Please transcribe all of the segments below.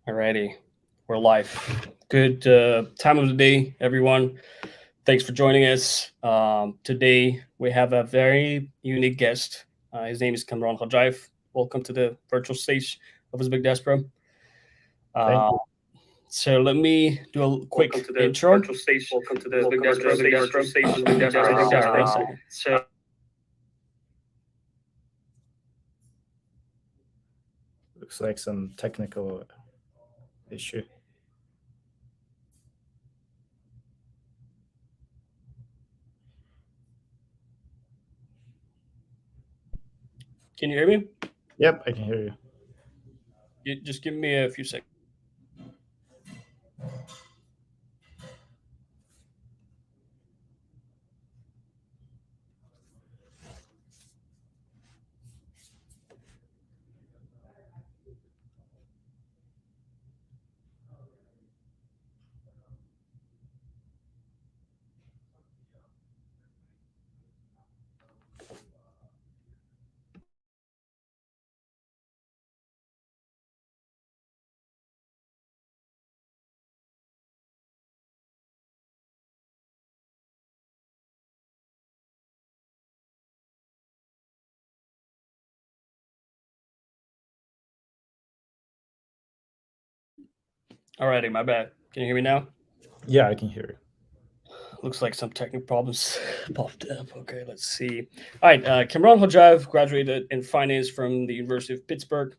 Alrighty, we're live. Good time of the day, everyone. Thanks for joining us. Today we have a very unique guest. His name is Kamron Khodjaev. Welcome to the virtual stage of Uzbek diaspora. Thank Uh, you. so let me do a quick Welcome to the intro. virtual stage. Welcome to the virtual stage. So Looks like some technical issue. Can you hear me? Yep, I can hear you. Just give me a few seconds. Alrighty, my bad. Can you hear me now? Yeah, I can hear you. Looks like some technical problems popped up. Okay, let's see. All right, Kamron Khodjaev graduated in finance from the University of Pittsburgh.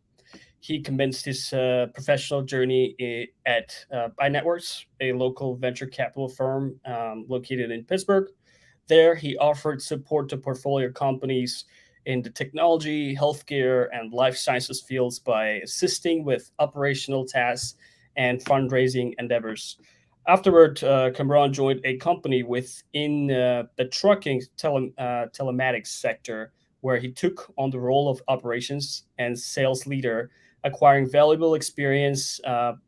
He commenced his professional journey at iNetworks, a local venture capital firm located in Pittsburgh. There, he offered support to portfolio companies in the technology, healthcare, and life sciences fields by assisting with operational tasks and fundraising endeavors. Afterward, Cameron joined a company within the trucking telematics sector, where he took on the role of operations and sales leader, acquiring valuable experience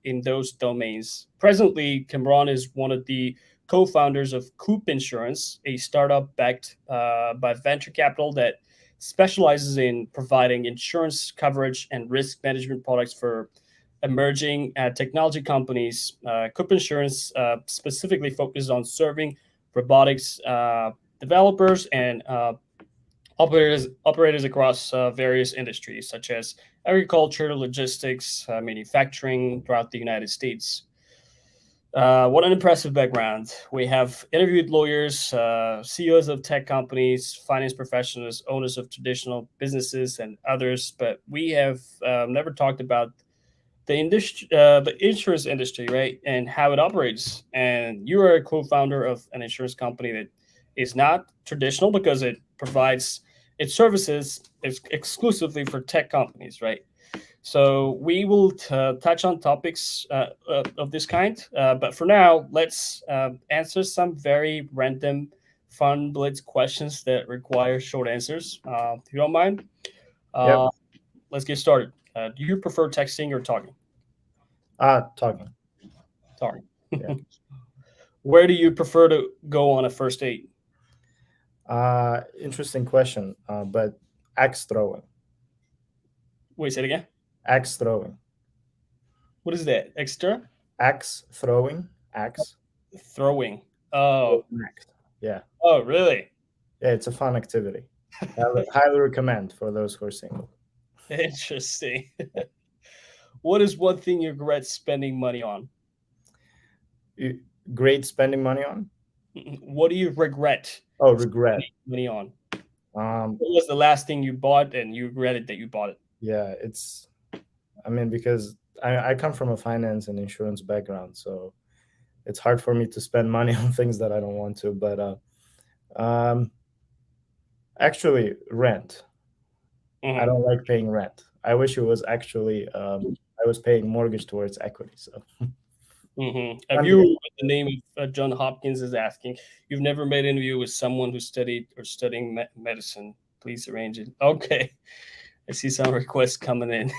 in those domains. Presently, Cameron is one of the co-founders of Koop Insurance, a startup backed by venture capital that specializes in providing insurance coverage and risk management products for emerging technology companies. Koop Insurance specifically focuses on serving robotics developers and operators across various industries such as agriculture, logistics, manufacturing throughout the United States. What an impressive background. We have interviewed lawyers, CEOs of tech companies, finance professionals, owners of traditional businesses, and others, but we have never talked about the insurance industry, right, and how it operates. And you are a co-founder of an insurance company that is not traditional because it provides its services exclusively for tech companies, right? So we will touch on topics of this kind, but for now, let's answer some very random, fun blitz questions that require short answers. If you don't mind, Yep. uh, let's get started. Do you prefer texting or talking? Talking. Talking. Yeah. Where do you prefer to go on a first date? Interesting question. But axe throwing. Wait, say it again. Axe throwing. What is that? Extra Axe throwing. Axe. throwing. Oh, Axe. Yeah. oh, really? Yeah, it's a fun activity. Highly recommend for those who are single. Interesting. What is one thing you regret spending money on? You- Great spending money on? What do you regret Oh, regret. spending money on? Um, What was the last thing you bought and you regretted that you bought it? yeah, I mean, because I come from a finance and insurance background, so it's hard for me to spend money on things that I don't want to. But um, actually, rent. I Mhm, don't like paying rent. I wish it was actually I was paying mortgage towards equity. So mhm. Have I'm you, good. the name of John Hopkins is asking, you've never made an interview with someone who studied or studying medicine? Please arrange it. Okay. I see some requests coming in.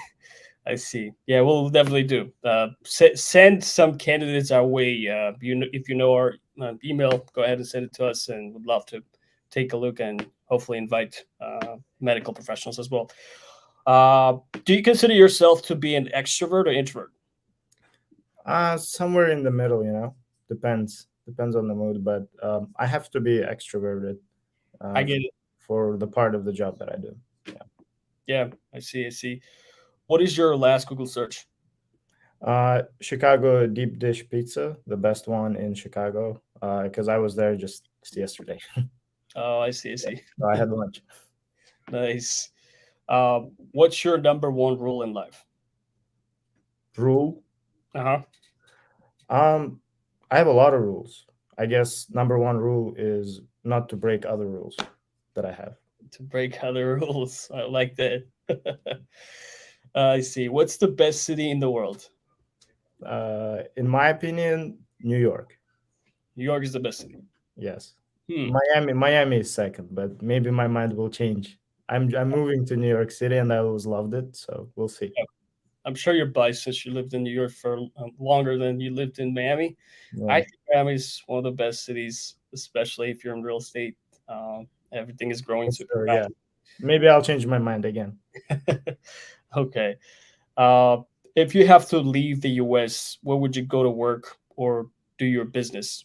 I see. Yeah, we'll definitely do. Send some candidates our way. If you know our email, go ahead and send it to us, and we'd love to take a look and hopefully invite medical professionals as well. Do you consider yourself to be an extrovert or introvert? Somewhere in the middle, depends on the mood, but I have to be extroverted I uh, get it. for the part of the job that I do. Yeah, I see. I see. What is your last Google search? Chicago deep dish pizza, the best one in Chicago, because I was there just yesterday. Oh, I see. I see. So I had lunch. Nice. What's your number one rule in life? Rule. Uh huh. Um, I have a lot of rules. I guess number one rule is not to break other rules that I have. To break other rules. I like that. I see. What's the best city in the world? In my opinion, New York. New York is the best city. Yes. Hmm. Miami is second, but maybe my mind will change. I'm moving to New York City, and I always loved it, so we'll see. I'm sure you're biased since you lived in New York for longer than you lived in Miami. I Yeah, think Miami is one of the best cities, especially if you're in real estate. Everything is growing for super sure. fast. Yeah, maybe I'll change my mind again. Okay. Uh, if you have to leave the US, where would you go to work or do your business?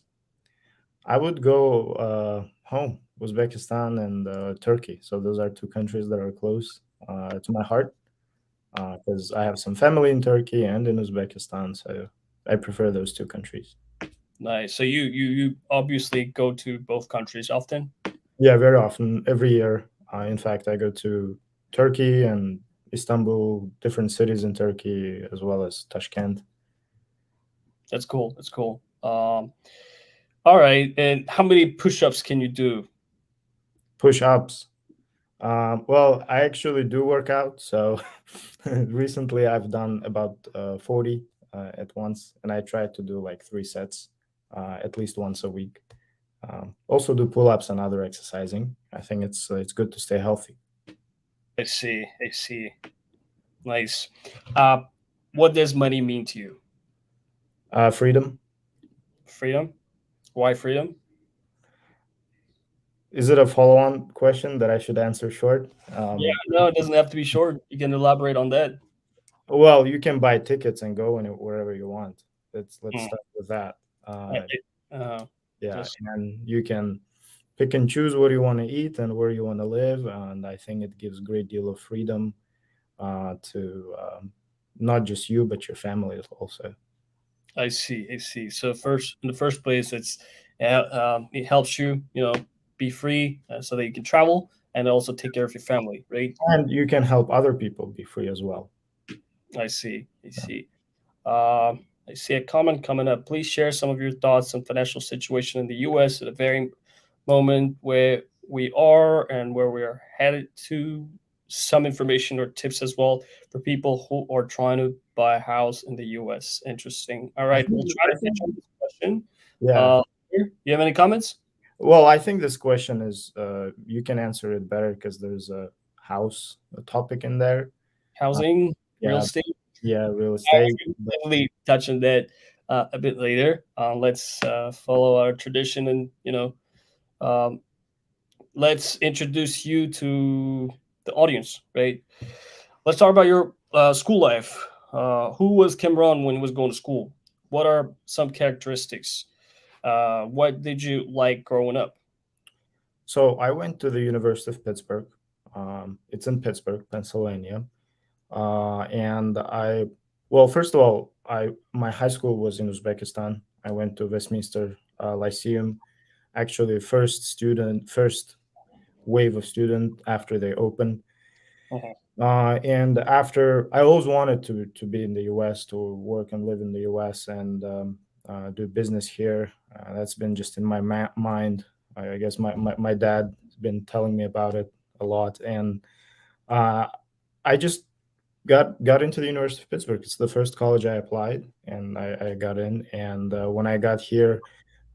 I would go home, Uzbekistan and Turkey. So those are two countries that are close to my heart because I have some family in Turkey and in Uzbekistan. So I prefer those two countries. Nice. So you obviously go to both countries often. Yeah, very often, every year. In fact, I go to Turkey and Istanbul, different cities in Turkey, as well as Tashkent. That's cool. That's cool. All right. And how many push-ups can you do? Push ups. Well, I actually do work out. So recently I've done about 40 at once, and I try to do like 3 sets at least once a week. Also do pull ups and other exercising. I think it's good to stay healthy. I see. I see. Nice. Uh, what does money mean to you? Freedom. Freedom. Why freedom? Is it a follow on question that I should answer short? Yeah, no, it doesn't have to be short. You can elaborate on that. Well, you can buy tickets and go wherever you want. Let's Hmm. start with that. I- Uh, Uh, yeah, just and you can pick and choose what you want to eat and where you want to live, and I think it gives great deal of freedom to not just you but your family also. I see. I see. So first, in the first place, it helps you, be free so that you can travel and also take care of your family, right? And you can help other people be free as well. I see. I see. I see a comment coming up. Please share some of your thoughts on financial situation in the U.S. at a very moment where we are and where we are headed to. Some information or tips as well for people who are trying to buy a house in the U.S. Interesting. All I right, think, we'll try I to think touch on this question. yeah. Uh, you have any comments? Well, I think this question is you can answer it better because there's a topic in there. Uh, Housing, real yeah, estate. yeah, real Uh, estate. we'll But definitely touch on that a bit later. Let's follow our tradition and um, let's introduce you to the audience. Right. Let's talk about your school life. Who was Kamron when he was going to school? What are some characteristics? What did you like growing up? so I went to the University of Pittsburgh. It's in Pittsburgh, Pennsylvania. And well, first of all, I my high school was in Uzbekistan. I went to Westminster Lyceum. Actually, first wave of student after they opened. Mhm. And after, I always wanted to be in the U.S., to work and live in the U.S. and do business here. That's been just in my mind. I guess my dad has been telling me about it a lot, and uh, I just got into the University of Pittsburgh. It's the first college I applied, and I got in. And when I got here,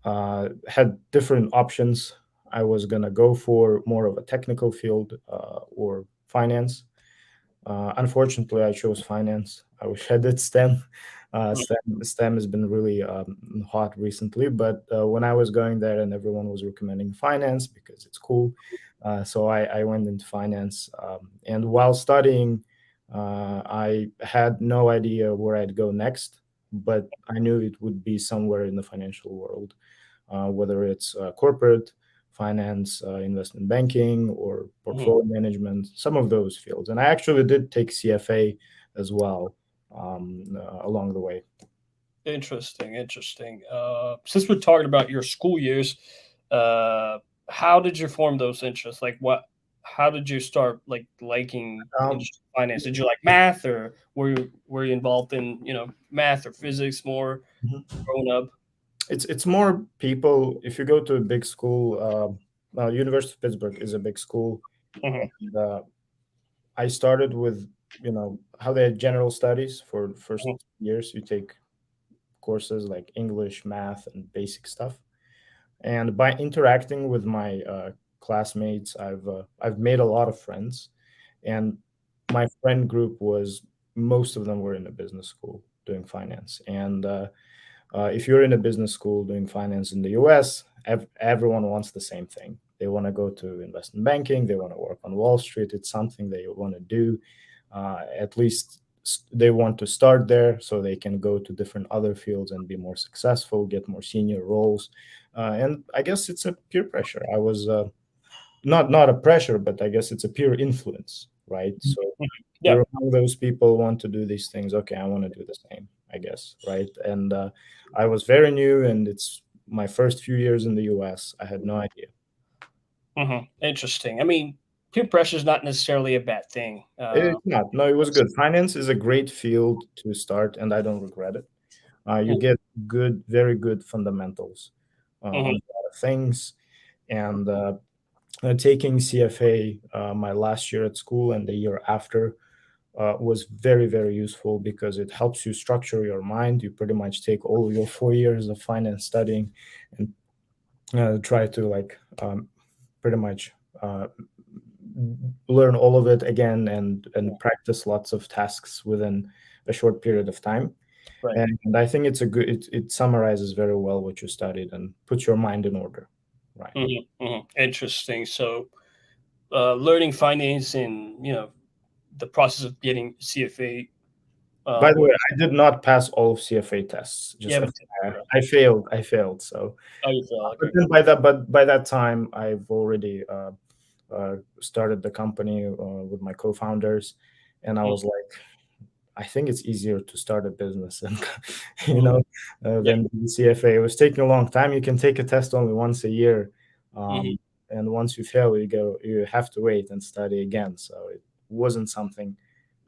had different options. I was gonna go for more of a technical field or finance. Unfortunately, I chose finance. I wish I did STEM. STEM has been really hot recently, but when I was going there and everyone was recommending finance because it's cool, so I went into finance. And while studying, I had no idea where I'd go next. but I knew it would be somewhere in the financial world, whether it's corporate finance, investment banking, or portfolio management, some of those fields. And I actually did take CFA as well along the way. Interesting. Since we're talking about your school years, how did you form those interests? Like, how did you start liking finance? Did you like math, or were you involved in math or physics more growing up? It's more people. If you go to a big school, University of Pittsburgh is a big school. And, I started with how they had general studies for the first years. You take courses like English, math, and basic stuff. And by interacting with my classmates, I've made a lot of friends, and my friend group was most of them were in a business school doing finance. And if you're in a business school doing finance in the U.S., everyone wants the same thing. They want to go to investment banking. They want to work on Wall Street. It's something they want to do. At least they want to start there so they can go to different other fields and be more successful, get more senior roles. And I guess it's a peer pressure. I was not a pressure, but I guess it's a peer influence, right? So you're among those people who want to do these things. Okay, I want to do the same, I guess, right? And I was very new, and it's my first few years in the U.S. I had no idea. Interesting. I mean, peer pressure is not necessarily a bad thing. It's not. No, it was good. Finance is a great field to start, and I don't regret it. You get very good fundamentals on a lot of things. And taking CFA my last year at school and the year after was very, very useful because it helps you structure your mind. You pretty much take all your 4 years of finance studying and try to pretty much learn all of it again and practice lots of tasks within a short period of time. Right. And I think it summarizes very well what you studied and puts your mind in order. Right. Interesting. So learning finance and the process of getting CFA. By the way, I did not pass all of CFA tests. I failed. So you failed. Okay. But then by that time, I've already started the company with my co-founders, and I was like, I think it's easier to start a business and than the CFA. It was taking a long time. You can take a test only once a year, and once you fail, you have to wait and study again. So it wasn't something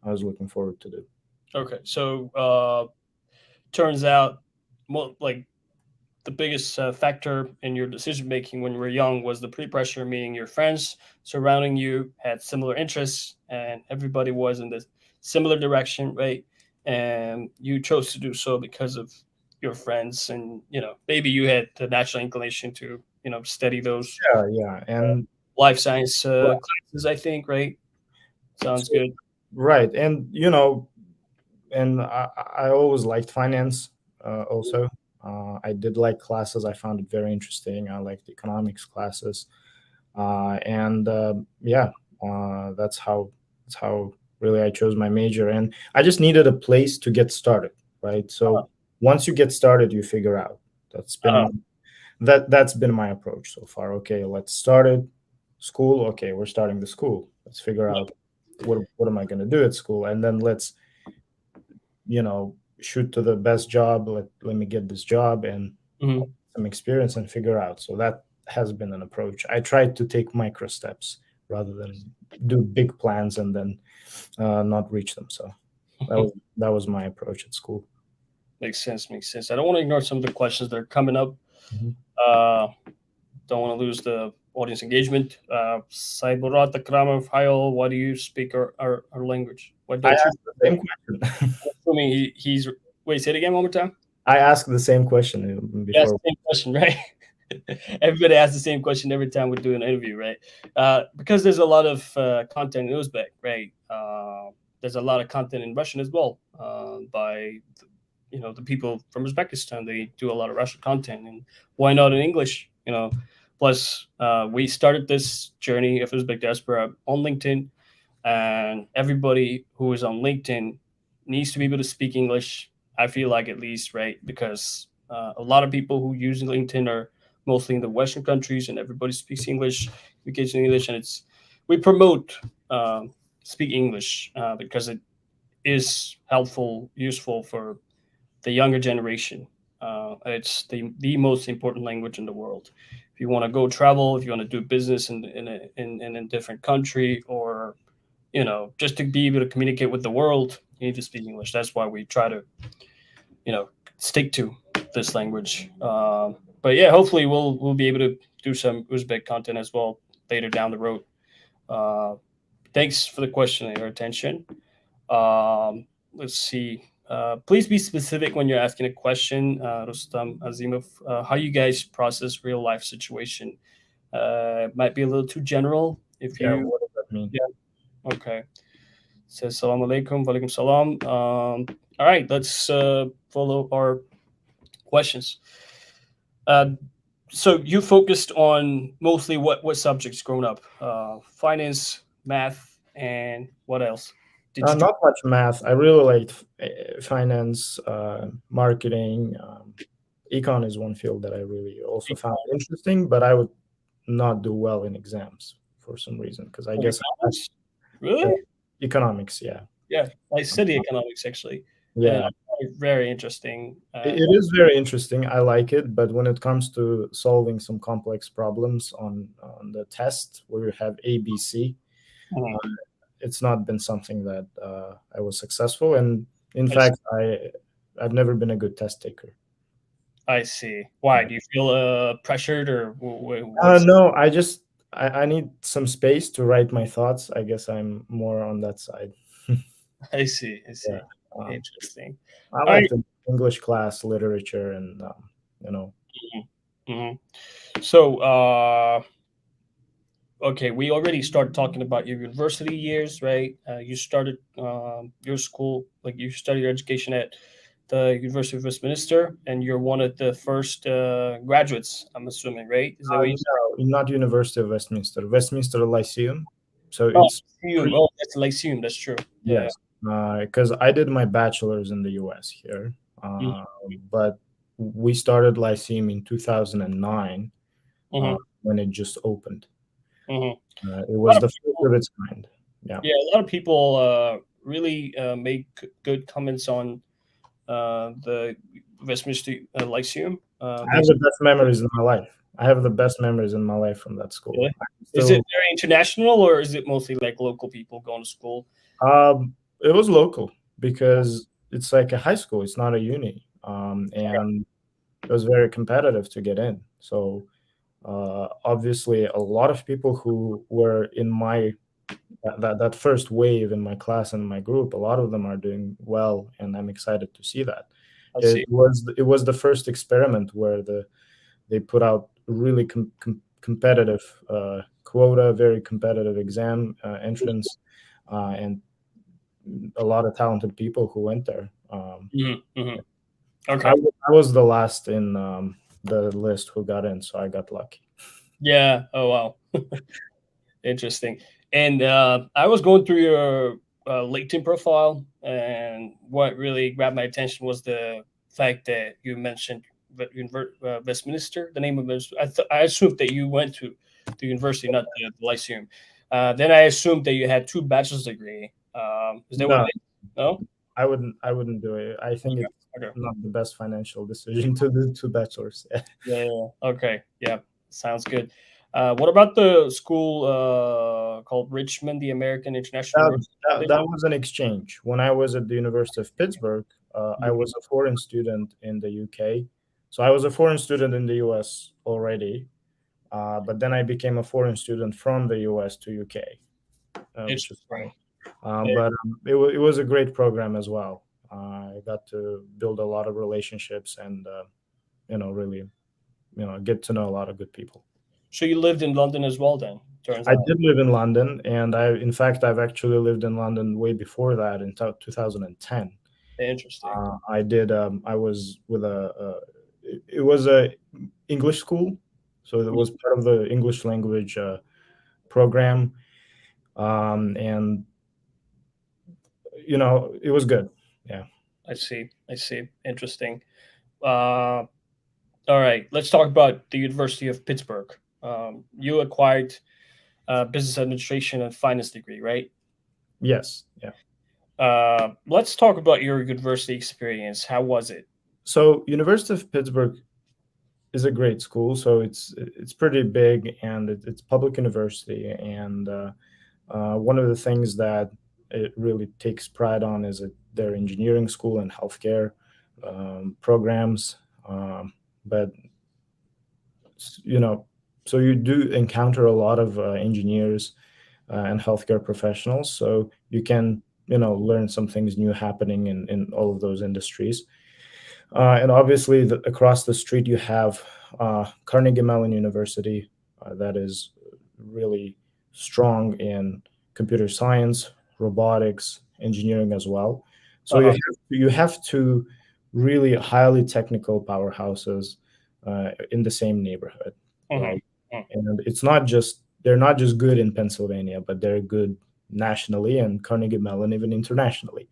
I was looking forward to do. Okay, so turns out, the biggest factor in your decision making when you were young was the peer pressure, meaning your friends surrounding you had similar interests, and everybody was in this similar direction, right? And you chose to do so because of your friends, and maybe you had the natural inclination to study those and life science classes, I think, right? Sounds good. Right. And and I always liked finance also. I did like classes. I found it very interesting. I liked economics classes. That's how really I chose my major. And I just needed a place to get started, right? So once you get started, you figure out. That's been my approach so far. Okay, let's start it. School. Okay, we're starting the school. Let's figure out what am I going to do at school, and then let's shoot to the best job. Let me get this job and some experience and figure out. So that has been an approach. I tried to take micro steps rather than do big plans and then not reach them. So that was my approach at school. Makes sense. I don't want to ignore some of the questions that are coming up. Don't want to lose the audience engagement. Saiburat Akramov, Hayal, why do you speak our language? Why don't I asked the same question. Assuming he's wait, say it again one more time. I asked the same question before. That's the same question, right? Everybody asks the same question every time we do an interview, right? Because there's a lot of content in Uzbek, right? There's a lot of content in Russian as well by the people from Uzbekistan. They do a lot of Russian content, and why not in English? Plus we started this journey of Uzbek diaspora on LinkedIn, and everybody who is on LinkedIn needs to be able to speak English. I feel like, at least, right? Because a lot of people who use LinkedIn are mostly in the Western countries, and everybody speaks English, communicates in English, and we promote speak English because it is helpful, useful for the younger generation. It's the most important language in the world. If you want to go travel, if you want to do business in a different country, or just to be able to communicate with the world, you need to speak English. That's why we try to stick to this language. But yeah, hopefully we'll be able to do some Uzbek content as well later down the road. Thanks for the question and your attention. Let's see. Please be specific when you're asking a question, Rustam Azimov. How you guys process real life situation? Might be a little too general. If Yeah, you, what does that mean? yeah, okay. Says salam alaikum, walaikum salam. All right, let's follow our questions. So you focused on mostly what subjects growing up? Finance, math, and what else? Did you do? Not much math. I really liked finance, marketing. Econ is one field that I really also found interesting, but I would not do well in exams for some reason because I guess Economics? Really? economics, yeah. Yeah, I study economics actually. Yeah, Very interesting. it is very interesting. I like it, but when it comes to solving some complex problems on the test where you have ABC, Mhm. it's not been something that I was successful. And in I fact, I've never been a good test taker. I see. Why? Do you feel pressured, or what's? No, I need some space to write my thoughts. I guess I'm more on that side. I see. I see. Yeah. Interesting. I All like right. the English class, literature, and you know. Mhm. So, okay, we already started talking about your university years, right? You started your school, like you started your education at the University of Westminster, and you're one of the first graduates, I'm assuming, right? Is that what you said? No, not University of Westminster, Westminster Lyceum. So Oh, it's Lyceum. Oh, that's Lyceum. That's true. Yeah. yes, because I did my bachelor's in the U.S. here, Mhm. but we started Lyceum in 2009 Mhm. when it just opened. Mhm. It A lot was of the first people, of its kind. Yeah, yeah, a lot of people really make good comments on the Westminster Lyceum. I have the best memories in my life. I have the best memories in my life from that school. Really? I'm Is it still, very international, or is it mostly like local people going to school? it was local because it's like a high school. It's not a uni, and it was very competitive to get in. So obviously, a lot of people who were in my that first wave in my class and my group, a lot of them are doing well, and I'm excited to see that. I see. It was the first experiment where they put out really competitive quota, very competitive exam entrance, and a lot of talented people who went there. Mhm, mhm. I, Okay. I was the last in the list who got in, so I got lucky. Yeah. Oh wow. Interesting. And I was going through your LinkedIn profile, and what really grabbed my attention was the fact that you mentioned Westminster, the name of it. I assumed that you went to the university, not the Lyceum. Then I assumed that you had two bachelor's degree. Is that what No, it is? No. I wouldn't do it. I think Okay. it's Okay. not the best financial decision to do two bachelors. Yeah, yeah, yeah. Okay. Yeah. Sounds good. What about the school called Richmond, the American International That, University that Foundation? was an exchange. When I was at the University of Pittsburgh, I Mhm. was a foreign student in the UK. So I was a foreign student in the US already, but then I became a foreign student from the US to UK, which is Interesting. funny. Yeah. It was a great program as well. I got to build a lot of relationships and really get to know a lot of good people. So you lived in London as well, then? Turns I out. did live in London, and in fact, I've actually lived in London way before that in 2010. Interesting. I did. I was with it was a English school, so it was part of the English language program, and it was good. Yeah. I see. I see. Interesting. All right. Let's talk about the University of Pittsburgh. You acquired a business administration and finance degree, right? Yes, yeah. Let's talk about your university experience. How was it? So University of Pittsburgh is a great school. So it's pretty big, and it's public university. And one of the things that it really takes pride on is their engineering school and healthcare programs. But you know, so you do encounter a lot of engineers and healthcare professionals. So you can learn some things new happening in all of those industries. And obviously, across the street, you have Carnegie Mellon University, that is really strong in computer science, robotics, engineering as well. So Uh-huh. you have two really highly technical powerhouses in the same neighborhood, Mhm. right? And they're not just good in Pennsylvania, but they're good nationally, and Carnegie Mellon even internationally.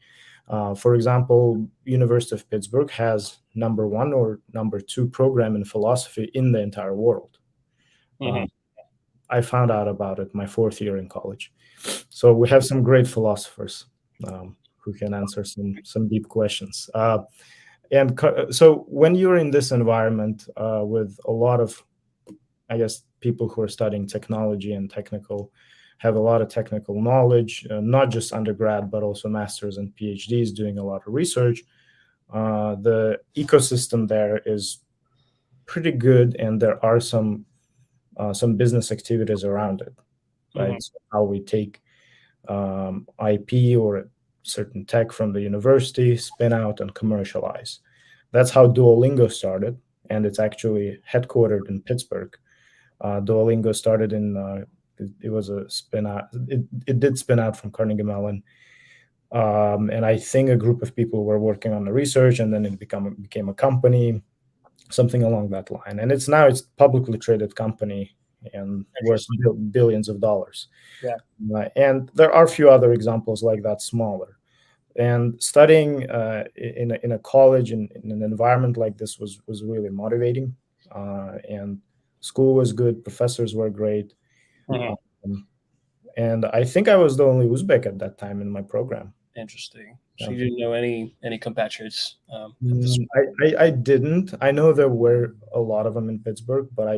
For example, University of Pittsburgh has number one or number two program in philosophy in the entire world. Mhm. I found out about it my fourth year in college. So we have some great philosophers who can answer some deep questions. So when you're in this environment with a lot of, I guess, people who are studying technology and have a lot of technical knowledge, not just undergrad, but also masters and PhDs doing a lot of research. The ecosystem there is pretty good, and there are some business activities around it, right? Mhm. So how we take IP or certain tech from the university, spin out and commercialize. That's how Duolingo started, and it's actually headquartered in Pittsburgh. Duolingo started it was a spin out. It did spin out from Carnegie Mellon, and I think a group of people were working on the research, and then it became a company, something along that line. And it's publicly traded company and worth Interesting. billions of dollars. Yeah. And there are a few other examples like that, smaller. And studying in a college in an environment like this was really motivating. And school was good, professors were great. Mhm. Um, and I think I was the only Uzbek at that time in my program. Interesting. So Yeah. you didn't know any compatriots at this. I didn't. I know there were a lot of them in Pittsburgh, but I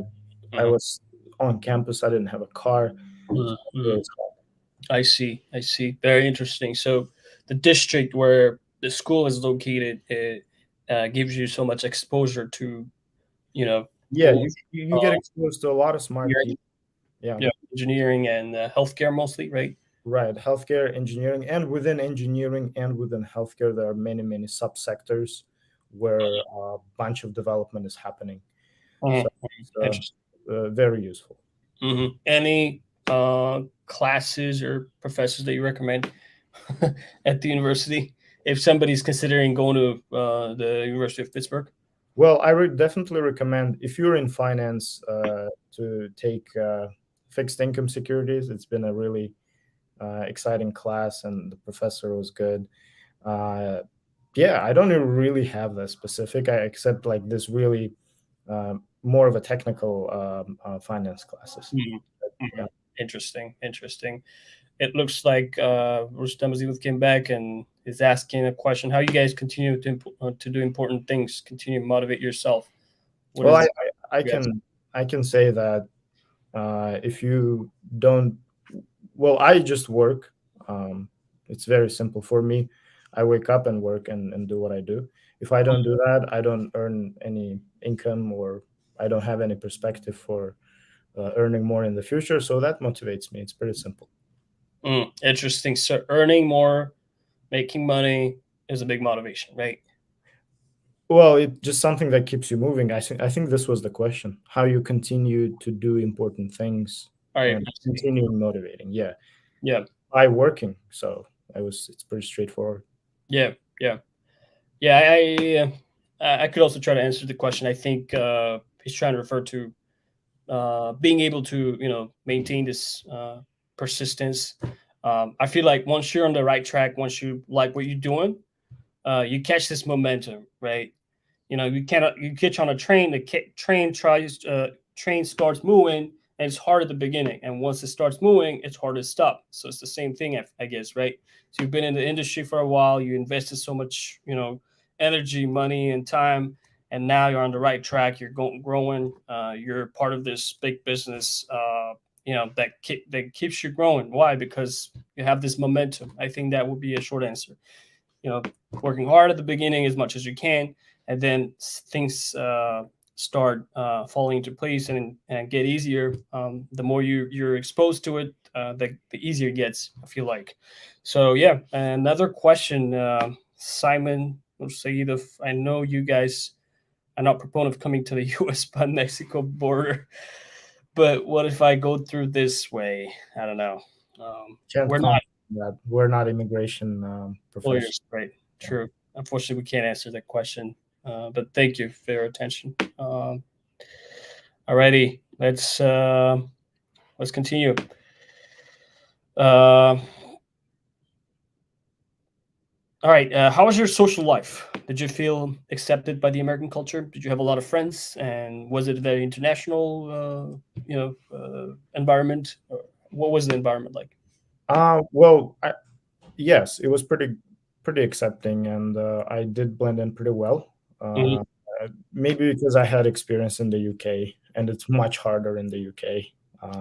Mhm. was on campus. I didn't have a car. Mhm. So Mhm. I see. I see. Very interesting. So the district where the school is located, it gives you so much exposure to, you know, yeah, both you get exposed to a lot of smart engineering, people. Yeah, yeah, engineering and healthcare mostly, right? right. Healthcare, engineering, and within engineering and within healthcare, there are many subsectors where a bunch of development is happening. So Mhm. it's Interesting. very useful. Any classes or professors that you recommend at the university if somebody's considering going to the University of Pittsburgh? Well, I would definitely recommend, if you're in finance, to take fixed income securities. It's been a really exciting class, and the professor was good. Uh, yeah, I don't really have the specific, except like this really more of a technical finance classes. Mhm. Yeah. Mhm. Interesting. Interesting. It looks like Rustam Azimov came back and is asking a question: how you guys continue to do important things, continue to motivate yourself? What Well, is I you guys? can say that if you don't, well, I just work. It's very simple for me. I wake up and work and do what I do. If I don't do that, I don't earn any income, or I don't have any perspective for earning more in the future. So that motivates me. It's pretty simple. Interesting. So earning more, making money is a big motivation, right? Well, it's just something that keeps you moving. I think this was the question: how you continue to do important things All right. and continue motivating. Yeah, Yeah. by working. So it's pretty straightforward. Yeah. Yeah. Yeah. I could also try to answer the question. I think he's trying to refer to being able to maintain this persistence. I feel like once you're on the right track, once you like what you're doing, you catch this momentum, right? You cannot you get on a train. The train starts moving, and it's hard at the beginning. And once it starts moving, it's hard to stop. So it's the same thing, I guess, right? So you've been in the industry for a while. You invested so much, energy, money, and time, and now you're on the right track. You're growing. You're part of this big business. That keeps you growing. Why? Because you have this momentum. I think that would be a short answer. Working hard at the beginning as much as you can, and then things start falling into place and get easier. The more you're exposed to it, the easier it gets, I feel like. So yeah, another question, Simon or Saeed, I know you guys are not proponent of coming to the U.S. but Mexico border, but what if I go through this way? I don't know. Can't We're comment not on that. We're not immigration professionals. lawyers, right? True. Unfortunately, we can't answer that question. But thank you for your attention. Alrighty, let's continue. All right. How was your social life? Did you feel accepted by the American culture? Did you have a lot of friends? And was it a very international, environment? Or what was the environment like? Well, yes, it was pretty accepting, and I did blend in pretty well. Mhm. Maybe because I had experience in the UK, and it's much harder in the UK.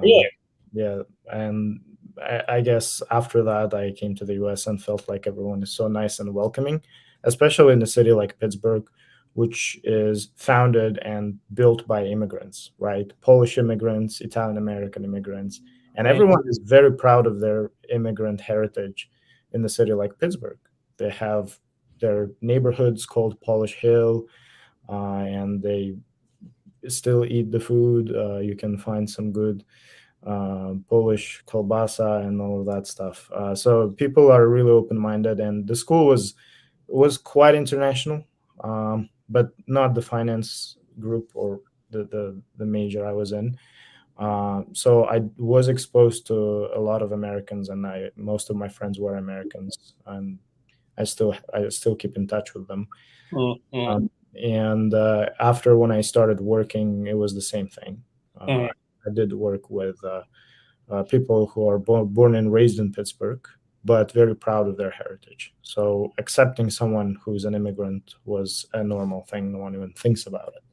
Yeah. Yeah, and I guess after that, I came to the US and felt like everyone is so nice and welcoming, especially in a city like Pittsburgh, which is founded and built by immigrants, right? Polish immigrants, Italian American immigrants, and Right. everyone is very proud of their immigrant heritage in the city like Pittsburgh. They have their neighborhoods called Polish Hill, and they still eat the food. You can find some good Polish kielbasa and all of that stuff. So people are really open-minded, and the school was quite international, but not the finance group or the major I was in. So I was exposed to a lot of Americans, and most of my friends were Americans, and I still keep in touch with them. Mm-hmm. And after when I started working, it was the same thing. Mm-hmm. I did work with people who are born and raised in Pittsburgh, but very proud of their heritage. So accepting someone who's an immigrant was a normal thing. No one even thinks about it.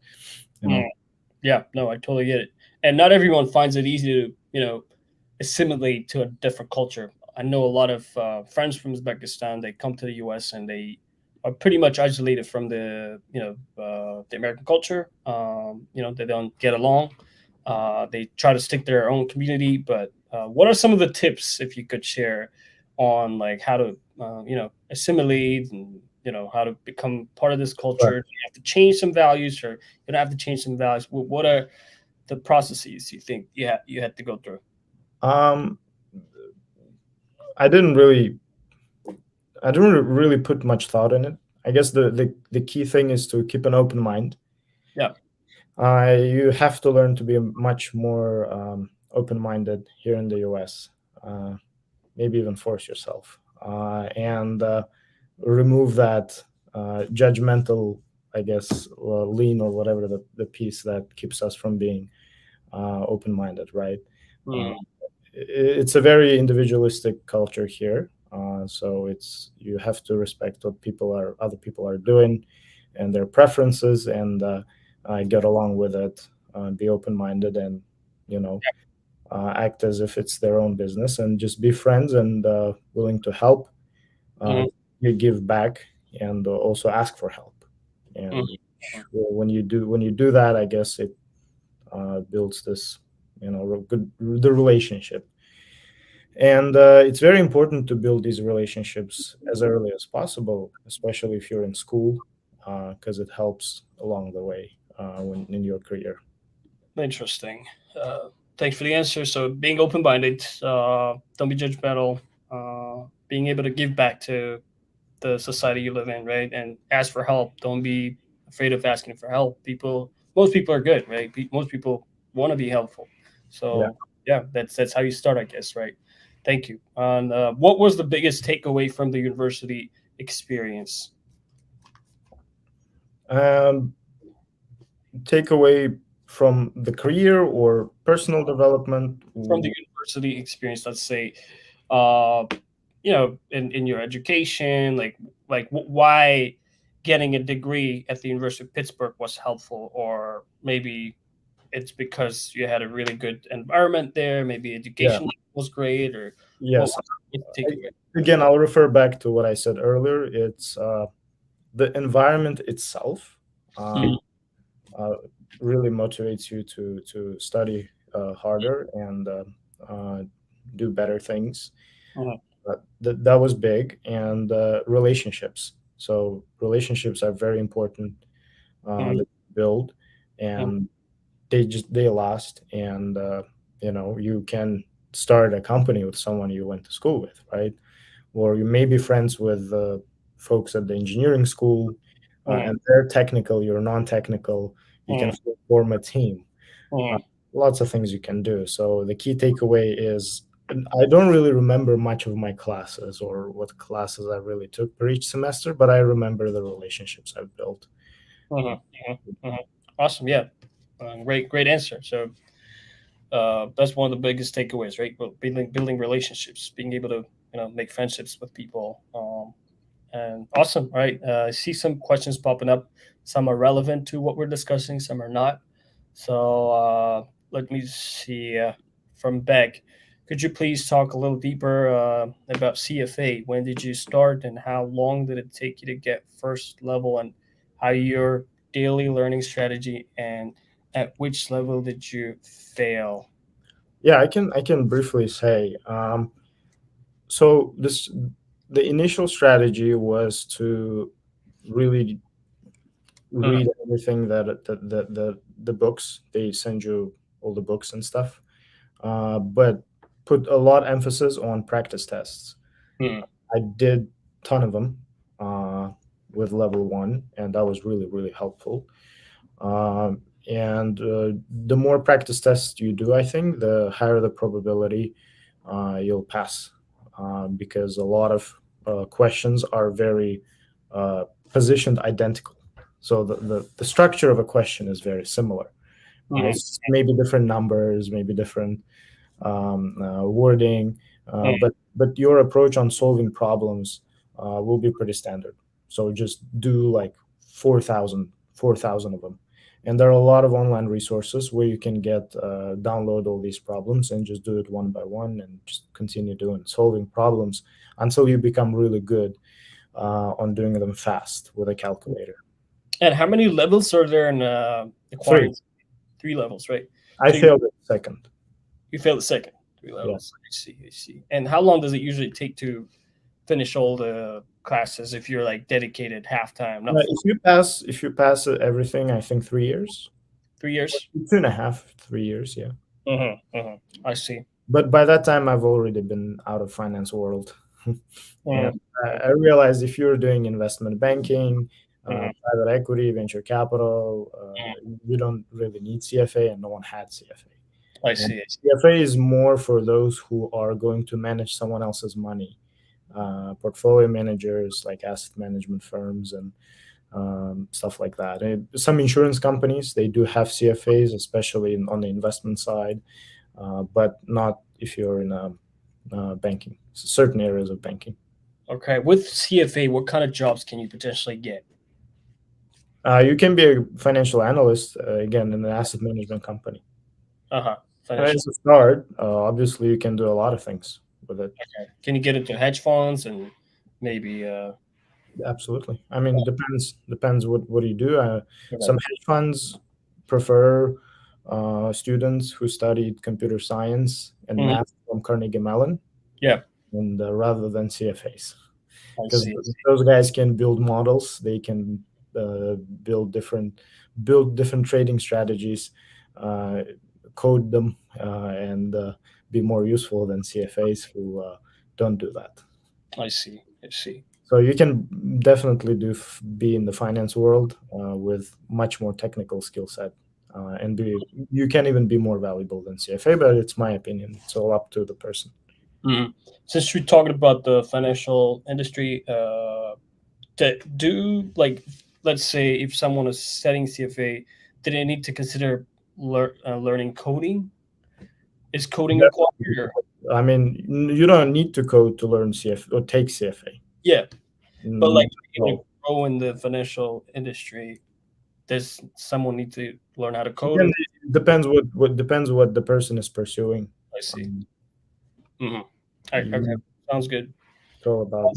You know? Yeah, no, I totally get it. And not everyone finds it easy to, assimilate to a different culture. I know a lot of friends from Uzbekistan. They come to the U.S. and they are pretty much isolated from the American culture. They don't get along. They try to stick to their own community. But what are some of the tips, if you could share, on like how to, assimilate and how to become part of this culture? Right. Do you have to change some values, or you don't have to change some values? What are the processes you think you had to go through? Um, I didn't really, I didn't really put much thought in it. I guess the key thing is to keep an open mind. Yeah. You have to learn to be much more open-minded here in the US. Maybe even force yourself, and remove that judgmental, I guess, lean or whatever the piece that keeps us from being open-minded, right? Mm. It's a very individualistic culture here, so you have to respect what other people are doing and their preferences, and get along with it, be open-minded, and you know act as if it's their own business, and just be friends and willing to help. Mhm. You give back, and also ask for help. Mhm. And when you do that, I guess it builds this, the relationship. And it's very important to build these relationships as early as possible, especially if you're in school, because it helps along the way when in your career. Interesting. Thanks for the answer. So being open-minded, don't be judgmental, being able to give back to the society you live in, right? And ask for help. Don't be afraid of asking for help. Most people are good, right? Most people want to be helpful. Yeah. So yeah, that's how you start, I guess, right? Thank you. And what was the biggest takeaway from the university experience? Takeaway from the career or personal development? From the university experience, let's say, uh, in your education, why getting a degree at the University of Pittsburgh was helpful, or maybe it's because you had a really good environment there, maybe Yeah. education was great, or what Yes. was the takeaway? Again, I'll refer back to what I said earlier. It's the environment itself uh, really motivates you to study harder and do better things. Mhm. That was big, and relationships. So relationships are very important Mhm. that you build, Mhm. and they last. And you can start a company with someone you went to school with, right? Or you may be friends with folks at the engineering school, Mhm. and they're technical, you're non-technical. You can Mhm. form a team. Uh, Mhm. Lots of things you can do. So the key takeaway is, I don't really remember much of my classes or what classes I really took per each semester, but I remember the relationships I've built. Mhm. Mhm. Mhm. Awesome. Yeah. Great answer. So that's one of the biggest takeaways, right? Well, building relationships, being able to make friendships with people. And awesome, right? I see some questions popping up. Some are relevant to what we're discussing, some are not. So let me see. From Beck, could you please talk a little deeper about CFA? When did you start, and how long did it take you to get first level, and how your daily learning strategy, and at which level did you fail? Yeah, I can briefly say. So the initial strategy was to really Mhm. read everything that the books they send you, all the books and stuff, but put a lot emphasis on practice tests. Mhm. I did ton of them uh, with level one, and that was really really helpful. And the more practice tests you do, I think the higher the probability you'll pass, because a lot of questions are very positioned identical. So the structure of a question is very similar. Mhm. It's maybe different numbers, maybe different wording, Mhm. but your approach on solving problems will be pretty standard. So just do like 4,000 of them, and there are a lot of online resources where you can get download all these problems and just do it one by one and just continue doing solving problems until you become really good on doing them fast with a calculator. And how many levels are there in Three. acquiring? Three levels, right? I So failed it second. you failed the second. Three Yeah. levels. I see. I see. And how long does it usually take to finish all the classes if you're like dedicated half time, not full? If you pass everything, I think 3 years, 3 years. 2.5, 3 years, yeah. I see. But by that time, I've already been out of finance world, and Mhm. I realized if you're doing investment banking, Mhm. private equity, venture capital, you don't really need CFA, and no one had I CFA. And see. I see. CFA is more for those who are going to manage someone else's money, portfolio managers like asset management firms and stuff like that. And some insurance companies they do have CFAs, especially on the investment side, but not if you're in banking, certain areas of banking. Okay. With CFA, what kind of jobs can you potentially get? You can be a financial analyst again in an asset management company. Uh huh. And Financial. as a start, obviously you can do a lot of things with it. Okay. Can you get into hedge funds and maybe? Absolutely. I mean, depends what you do. Okay. Some hedge funds prefer students who studied computer science and Mhm. math from Carnegie Mellon, Yeah. and rather than CFAs, I because see. those guys can build models, they can uh, build different build different trading strategies, uh, code them, and be more useful than CFAs who don't do that. I see. I see. So you can definitely be in the finance world with much more technical skill set, and be you can even be more valuable than CFA. But it's my opinion. It's all up to the person. Mhm. Since we're talking about the financial industry, do like let's say if someone is studying CFA, do they need to consider learning coding? Is coding required? I mean, you don't need to code to learn CFA or take CFA. Yeah, but like No. to grow in the financial industry, does someone need to learn how to code? Again, it depends what the person is pursuing. I see. Yeah. Okay, sounds good. It's all about.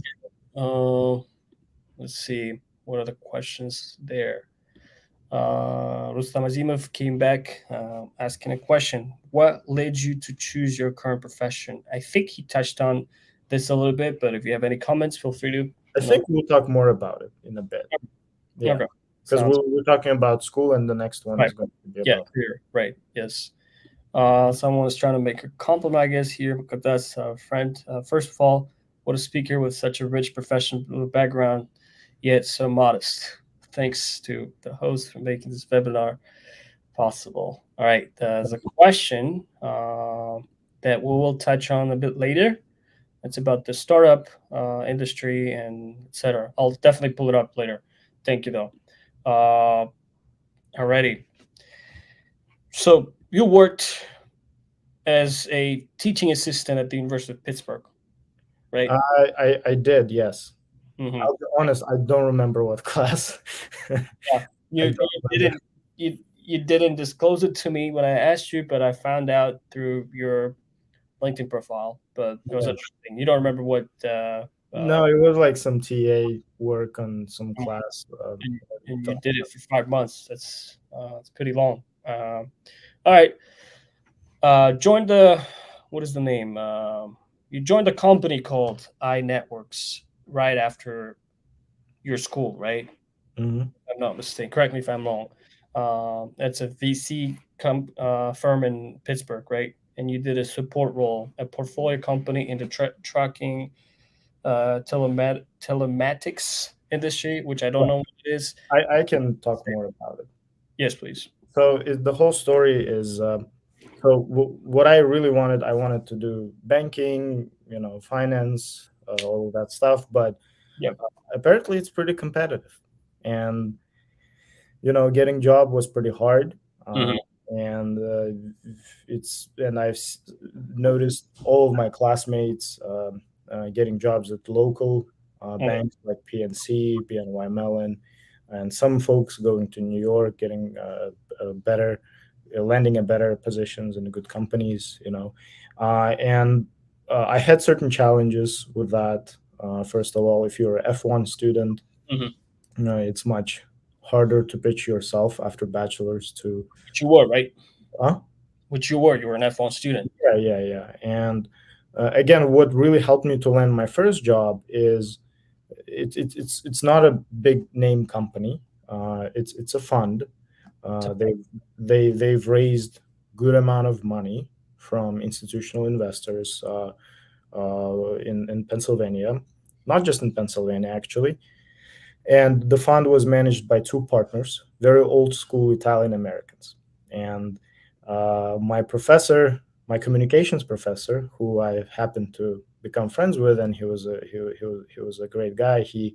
Let's see. What are the questions there? Rustam Azimov came back asking a question. What led you to choose your current profession? I think he touched on this a little bit, but if you have any comments, feel free to. I think we'll talk more about it in a bit. Yeah, Okay. because we're talking about school, and the next one is going to be about career. Right. Yes. Someone is trying to make a compliment, I guess, here, because that's a friend. First of all, what a speaker with such a rich professional background, yet so modest. Thanks to the host for making this webinar possible. All right, there's a question that we will touch on a bit later. It's about the startup industry and etc. I'll definitely pull it up later. Thank you, though. Alrighty. So you worked as a teaching assistant at the University of Pittsburgh, right? I did, yes. Mhm. I'll be honest, I don't remember what class. Yeah, you didn't disclose it to me when I asked you, but I found out through your LinkedIn profile. But it was interesting. You don't remember what? No, it was like some TA work on some class. And you did it for 5 months. That's pretty long. All right. Joined the what is the name? You joined a company called iNetworks right after your school, right? Mm-hmm. If I'm not mistaken. Correct me if I'm wrong. That's a VC firm in Pittsburgh, right? And you did a support role, a portfolio company in the tracking telematics industry, which I don't know what it is. I can talk more about it. Yes, please. So the whole story is what I really wanted. I wanted to do banking, finance, all of that stuff. But apparently, it's pretty competitive, and getting job was pretty hard. And I've noticed all of my classmates getting jobs at local banks like PNC, BNY Mellon, and some folks going to New York, getting landing in better positions in good companies, and I had certain challenges with that. First of all, if you're an F1 student, it's much harder to pitch yourself after bachelor's to. Which you were, right? Huh? Which you were. You were an F1 student. Yeah. And again, what really helped me to land my first job is it's not a big name company. It's a fund. They've raised good amount of money from institutional investors in Pennsylvania, not just in Pennsylvania actually. And the fund was managed by two partners, very old school Italian Americans. And my professor, my communications professor, who I happened to become friends with, and he was a great guy. He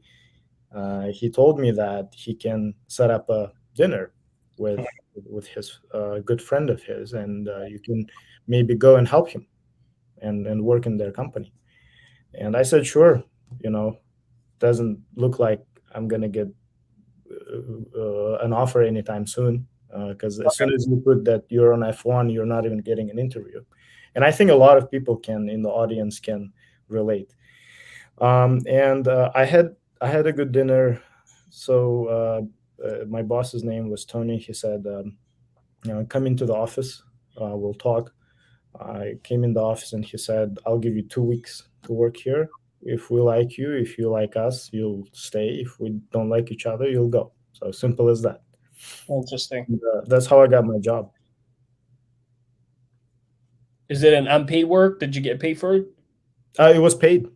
told me that he can set up a dinner with his good friend of his, and you can maybe go and help him and work in their company. And I said, sure. Doesn't look like I'm gonna get an offer anytime soon, because as soon as you put that you're on F1, you're not even getting an interview. And I think a lot of people in the audience can relate. And I had a good dinner. So my boss's name was Tony. He said, come into the office, we'll talk. I came in the office and he said, I'll give you 2 weeks to work here. If we like you, if you like us, you'll stay. If we don't like each other, you'll go. So simple as that. Interesting. And, that's how I got my job. Is it an unpaid work? Did you get paid for it? It was paid.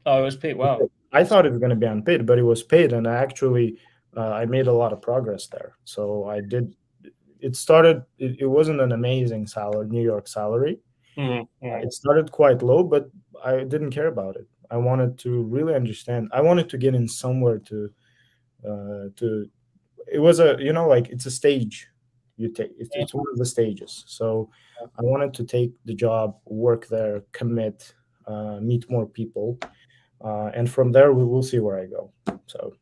Oh, it was paid. Wow. I thought it was going to be unpaid, but it was paid, and I made a lot of progress there. So I did. It started. It wasn't an amazing salary, New York salary. It started quite low, but I didn't care about it. I wanted to really understand. I wanted to get in somewhere to to. It was a like it's a stage you take. It's one of the stages. So I wanted to take the job, work there, commit, meet more people, and from there we will see where I go. So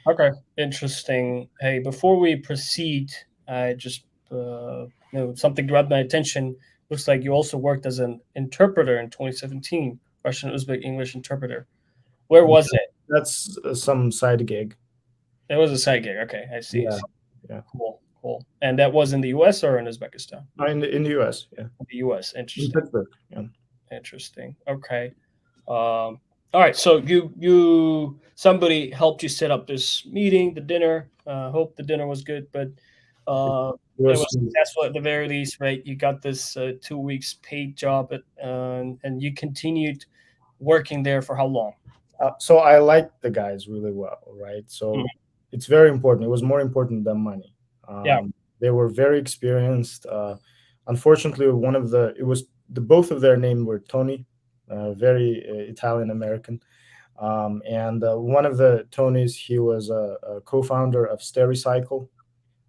Okay, interesting. Hey, before we proceed, I just something grabbed my attention. Looks like you also worked as an interpreter in 2017, Russian Uzbek English interpreter. Where was it? that's some side gig. It was a side gig. Okay, I see. Yeah, yeah. Cool. And that was in the U.S. or in Uzbekistan? In the U.S. Yeah, In the U.S. in Interesting. Pittsburgh. Yeah. Interesting. Okay. All right. So somebody helped you set up this meeting, the dinner. Hope the dinner was good, but it was successful at the very least, right? You got this 2 weeks paid job, and you continued working there for how long? So I liked the guys really well, right? So it's very important. It was more important than money. Yeah. They were very experienced. Unfortunately, both of their names were Tony, very Italian American. And one of the Tonys, he was a co-founder of Stericycle,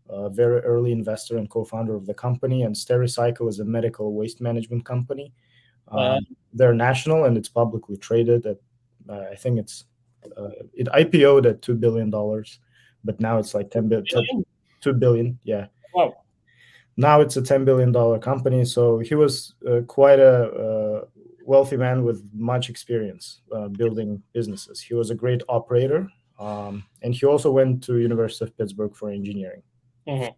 a very early investor and co-founder of the company. And Stericycle is a medical waste management company. They're national and it's publicly traded at, I think it IPO'd at $2 billion, but now it's like 2 billion. Yeah. Wow. Now it's a $10 billion company. So he was quite a wealthy man with much experience building businesses. He was a great operator, and he also went to University of Pittsburgh for engineering. And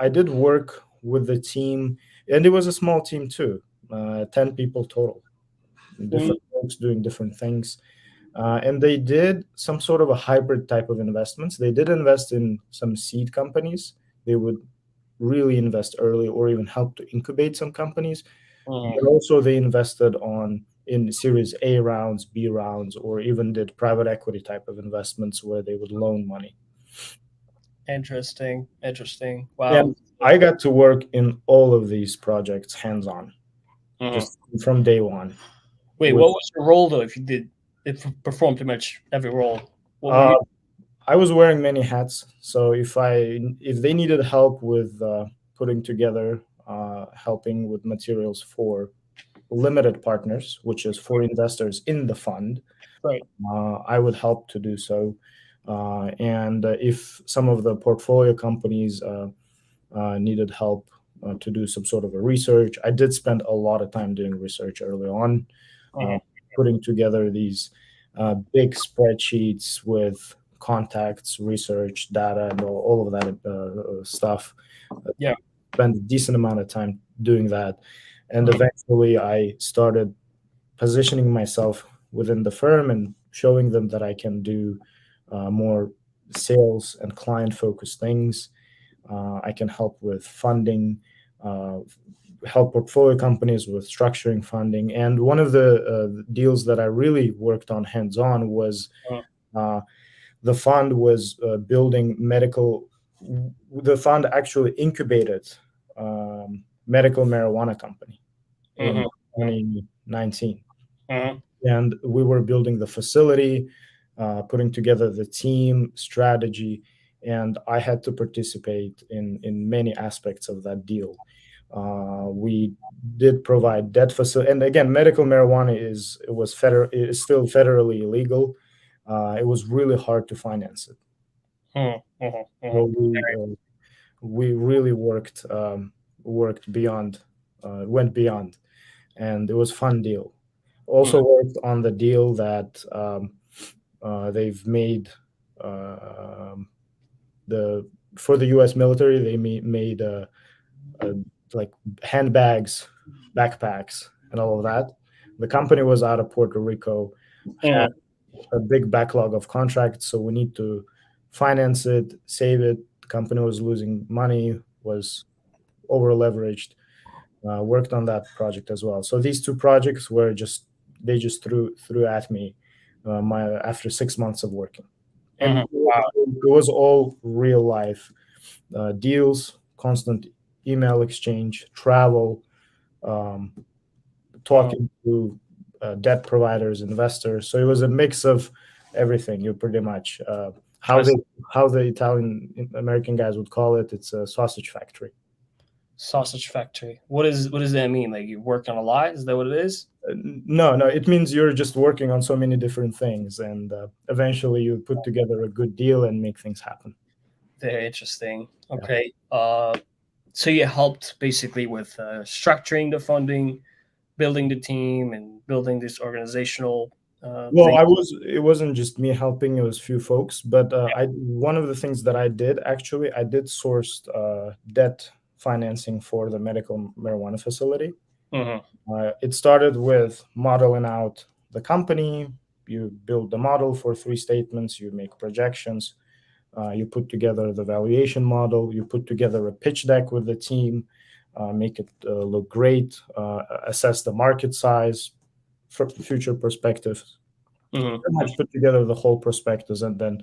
I did work with the team, and it was a small team too, 10 people total, different folks doing different things. And they did some sort of a hybrid type of investments. They did invest in some seed companies. They would really invest early or even help to incubate some companies. But also they invested in Series A rounds, B rounds, or even did private equity type of investments where they would loan money. Interesting. Wow. And I got to work in all of these projects hands-on, just from day one. Wait, what was your role though? If you performed pretty much every role, I was wearing many hats. So if they needed help with putting together, helping with materials for limited partners, which is for investors in the fund, right? I would help to do so. And if some of the portfolio companies needed help to do some sort of a research, I did spend a lot of time doing research early on, putting together these big spreadsheets with contacts, research, data, and all of that stuff. Yeah. Spent a decent amount of time doing that. And eventually I started positioning myself within the firm and showing them that I can do more sales and client-focused things. I can help with funding, help portfolio companies with structuring funding. And one of the deals that I really worked on hands-on was the fund was building medical. The fund actually incubated medical marijuana company in 2019. And we were building the facility, putting together the team strategy, and I had to participate in many aspects of that deal. We did provide debt facility, and again, medical marijuana is still federally illegal. It was really hard to finance it. So we really worked beyond, went beyond, and it was a fun deal. Also worked on the deal that they've made for the U.S. military. They made like handbags, backpacks, and all of that. The company was out of Puerto Rico, had a big backlog of contracts, so we need to finance it, save it. The company was losing money, was over leveraged. Worked on that project as well. So these two projects were just threw at me after 6 months of working, and it was all real life deals, constant email exchange, travel, talking to debt providers, investors. So it was a mix of everything. You pretty much I see. how the Italian American guys would call it. It's a sausage factory. Sausage factory. What does that mean? Like you work on a lot? Is that what it is? No, it means you're just working on so many different things, and eventually you put together a good deal and make things happen. Very interesting. Okay. So you helped basically with structuring the funding, building the team, and building this organizational. Well, it wasn't just me helping; it was few folks. But one of the things that I did actually, I did source debt financing for the medical marijuana facility. It started with modeling out the company. You build the model for 3 statements. You make projections. You put together the valuation model. You put together a pitch deck with the team. Make it look great. Assess the market size, for future perspectives. Pretty much put together the whole prospectus, and then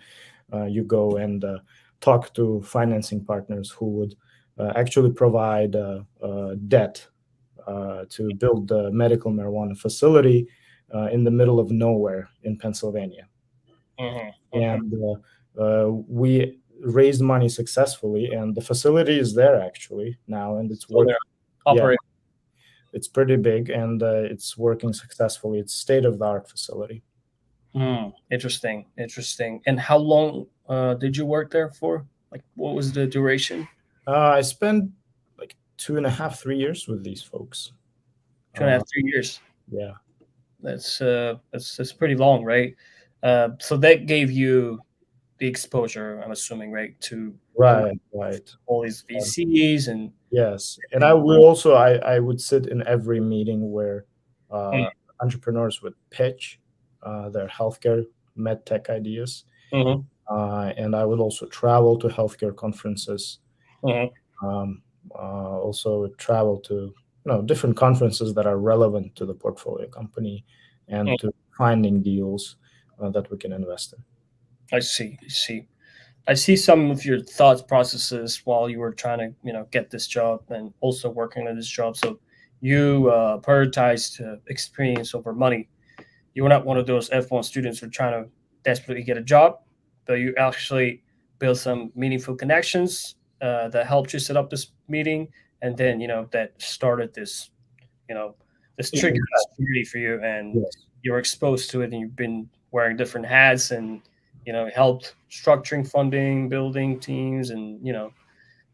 you go and talk to financing partners who would actually provide debt to build the medical marijuana facility in the middle of nowhere in Pennsylvania. And we raised money successfully, and the facility is there actually now, and it's working. Operating. It's pretty big, and it's working successfully. It's state-of-the-art facility. Interesting. And how long did you work there for? Like, what was the duration? I spent like 2.5, 3 years with these folks. 2.5, 3 years. Yeah, that's pretty long, right? So that gave you the exposure, I'm assuming, right, to right. all these VCs and yes. And I would sit in every meeting where entrepreneurs would pitch their healthcare med tech ideas, and I would also travel to healthcare conferences. Also travel to different conferences that are relevant to the portfolio company and to finding deals that we can invest in. I see some of your thought processes while you were trying to get this job and also working on this job. So you prioritized experience over money. You were not one of those F1 students who are trying to desperately get a job, but you actually built some meaningful connections that helped you set up this meeting, and then that started this this trigger opportunity for you, and you were exposed to it, and you've been wearing different hats, and helped structuring funding, building teams, and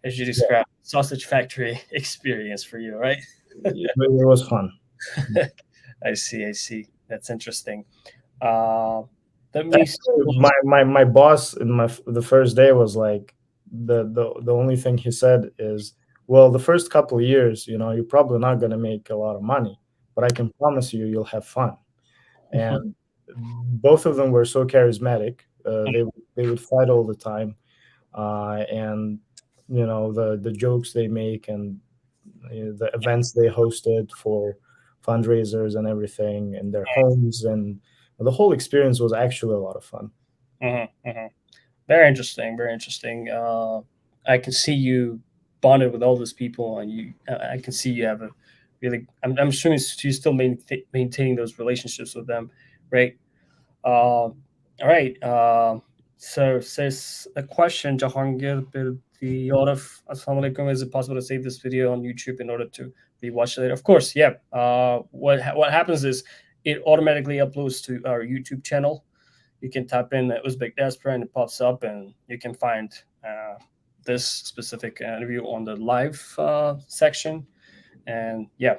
as you described, sausage factory experience for you, right? It was fun. I see. That's interesting. My boss in the first day was like, the only thing he said is, well, the first couple of years, you're probably not going to make a lot of money, but I can promise you'll have fun. And both of them were so charismatic. They would fight all the time, and the jokes they make, and the events they hosted for fundraisers and everything in their homes, and the whole experience was actually a lot of fun. Very interesting. I can see you bonded with all those people, and I can see you have a really. I'm assuming you're still maintaining those relationships with them, right? All right. So says a question, Jahangir Bildiyorov. Assalamu alaikum. Is it possible to save this video on YouTube in order to be watched later? Of course, yeah. What happens is it automatically uploads to our YouTube channel. You can type in Uzbek diaspora and it pops up, and you can find this specific interview on the live section. And yeah,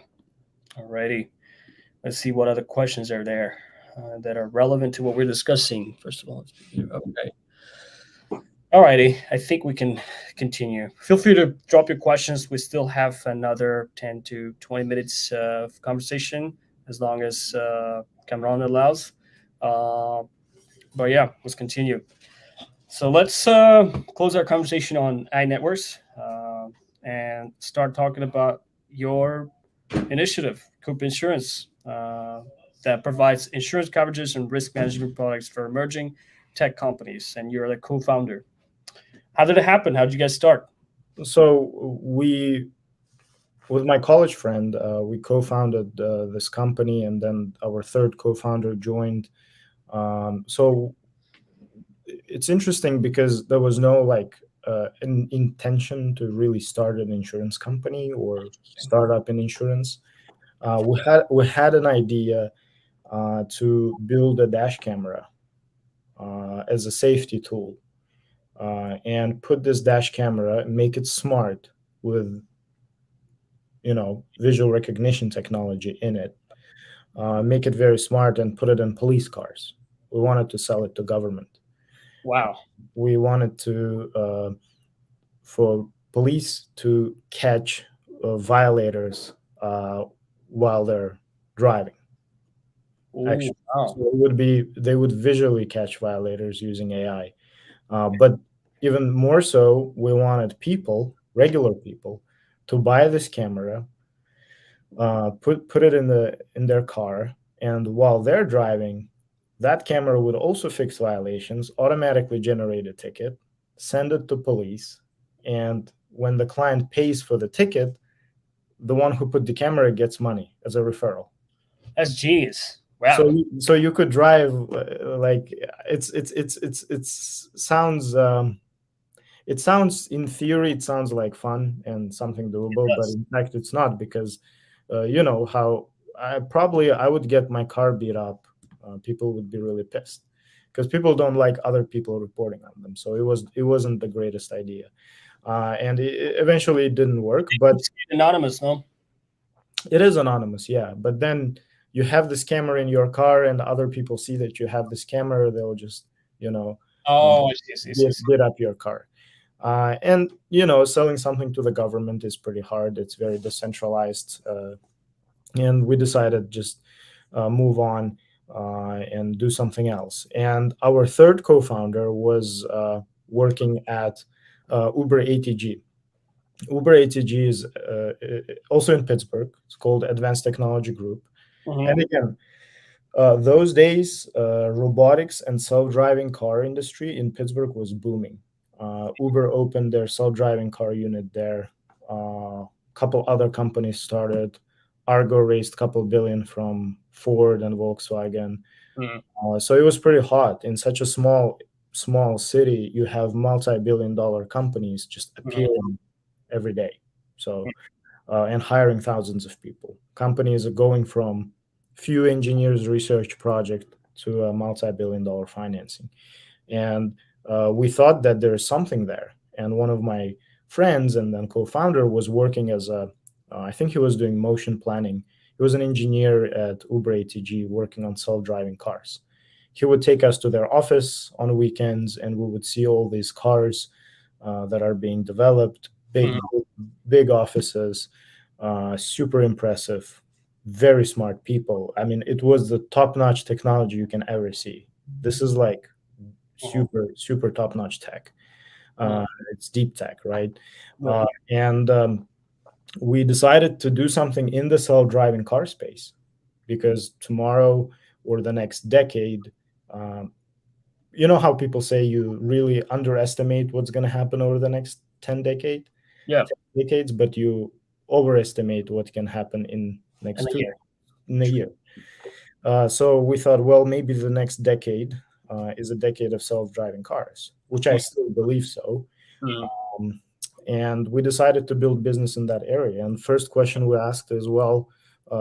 alrighty. Let's see what other questions are there that are relevant to what we're discussing. First of all, okay. Alrighty, I think we can continue. Feel free to drop your questions. We still have another 10 to 20 minutes of conversation, as long as Kamron allows. But yeah, let's continue. So let's close our conversation on iNetworks and start talking about your initiative, Koop Insurance, that provides insurance coverages and risk management products for emerging tech companies. And you're the co-founder. How did it happen? How did you guys start? So with my college friend, we co-founded this company, and then our third co-founder joined. So it's interesting because there was no an intention to really start an insurance company or start up in insurance. We had an idea to build a dash camera as a safety tool, and put this dash camera, make it smart with visual recognition technology in it, make it very smart and put it in police cars. We wanted to sell it to government. Wow. We wanted to for police to catch violators while they're driving. Ooh, Actually, wow. so they would visually catch violators using AI. But even more so, we wanted regular people, to buy this camera, put it in their car, and while they're driving, that camera would also fix violations, automatically generate a ticket, send it to police, and when the client pays for the ticket, the one who put the camera gets money as a referral. That's genius. Wow. So you could drive like it's sounds it sounds, in theory, it sounds like fun and something doable, but in fact it's not, because how I would get my car beat up. People would be really pissed because people don't like other people reporting on them. So it wasn't the greatest idea, and eventually it didn't work. But It's anonymous, no? it is anonymous, yeah. But then you have this camera in your car, and other people see that you have this camera, they'll just Oh, I see. beat up your car. And selling something to the government is pretty hard. It's very decentralized, and we decided just move on and do something else. And our third co-founder was working at Uber ATG. Uber ATG is also in Pittsburgh. It's called Advanced Technology Group. Mhm. And again, those days, robotics and self-driving car industry in Pittsburgh was booming. Uber opened their self-driving car unit there. A couple other companies started. Argo raised a couple billion from Ford and Volkswagen. So it was pretty hot. In such a small city, you have multi-billion-dollar companies just appearing every day. So and hiring thousands of people. Companies are going from few engineers research project to a multi-billion-dollar financing. And we thought that there's something there. And one of my friends and then co-founder was working as I think he was doing motion planning. He was an engineer at Uber ATG working on self-driving cars. He would take us to their office on weekends, and we would see all these cars that are being developed, big offices, super impressive, very smart people. I mean, it was the top-notch technology you can ever see. This is like super top-notch tech. It's deep tech, right? And we decided to do something in the self-driving car space, because tomorrow or the next decade, how people say you really underestimate what's going to happen over the next 10 decades, but you overestimate what can happen in next in a year. So we thought, well, maybe the next decade is a decade of self-driving cars, which I still believe so. And we decided to build business in that area. And first question we asked is, well,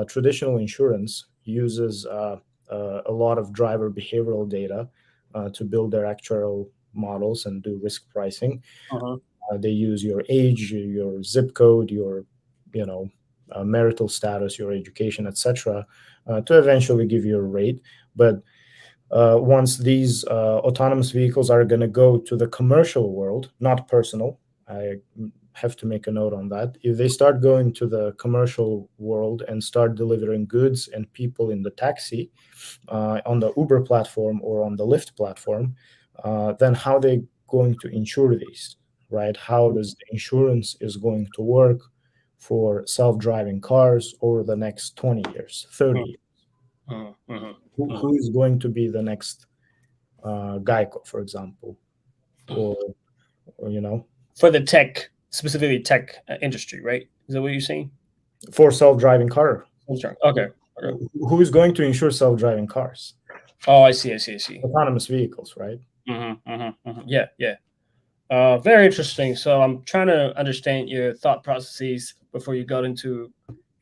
traditional insurance uses a lot of driver behavioral data to build their actuarial models and do risk pricing. They use your age, your zip code, your marital status, your education, etc., to eventually give you a rate. But once these autonomous vehicles are going to go to the commercial world, not personal, I have to make a note on that. If they start going to the commercial world and start delivering goods and people in the taxi on the Uber platform or on the Lyft platform, then how are they going to insure these, right? How does the insurance is going to work for self-driving cars over the next 20 years, 30 years? Who is going to be the next Geico, for example, or for the tech, specifically tech industry, right? Is that what you're saying? For self-driving car. Okay. Who is going to insure self-driving cars? Oh, I see. Autonomous vehicles, right? Yeah, yeah. Very interesting. So I'm trying to understand your thought processes before you got into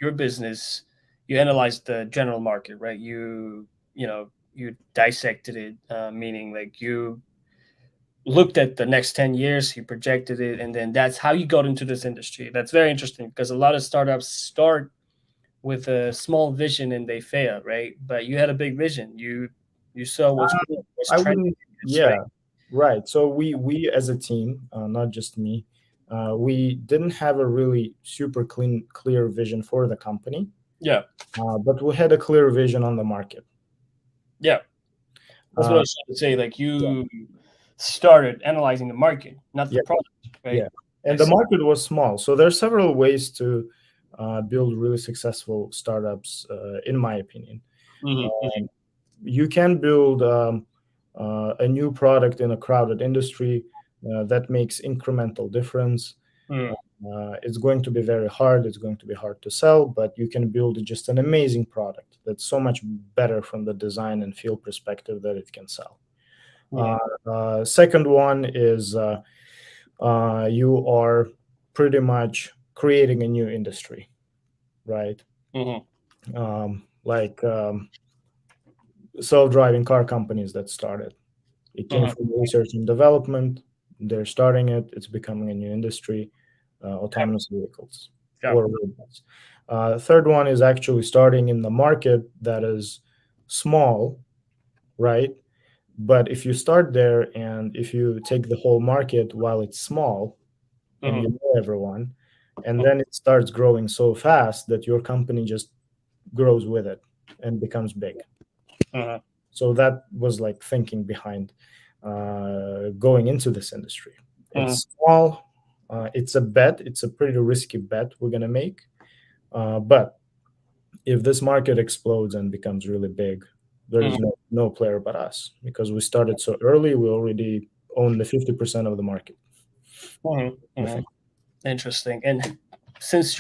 your business. You analyzed the general market, right? You dissected it, meaning like you looked at the next 10 years, you projected it, and then that's how you got into this industry. That's very interesting because a lot of startups start with a small vision and they fail, right? But you had a big vision. You saw what's cool, what's I trending, wouldn't. right? Yeah, right. So we as a team, not just me, we didn't have a really super clear vision for the company, Yeah, but we had a clear vision on the market. yeah. That's what I Uh, was trying to say. Like yeah, you started analyzing the market, not the yeah, product, right? yeah. I And the see. market was small, so there are several ways to build really successful startups, in my opinion. Mm-hmm, You can build a new product in a crowded industry that makes incremental difference. mm-hmm, It's going to be very hard. It's going to be hard to sell, but you can build just an amazing product that's so much better from the design and feel perspective that it can sell. mm-hmm, Second one is you are pretty much creating a new industry, right? mm-hmm. Like self-driving car companies that started. It came Mm-hmm. from research and development. They're starting it. It's becoming a new industry, autonomous vehicles Yeah. or robots. Third one is actually starting in the market that is small, right? But if you start there and if you take the whole market while it's small and Mm-hmm. you know everyone, and then it starts growing so fast that your company just grows with it and becomes big. Mm-hmm. So that was like thinking behind going into this industry. Mm-hmm. It's small. It's a bet. It's a pretty risky bet we're gonna make. But if this market explodes and becomes really big, there is no player but us because we started so early. We already own the 50% of the market. Mm-hmm. I Mm-hmm. think. Interesting. And since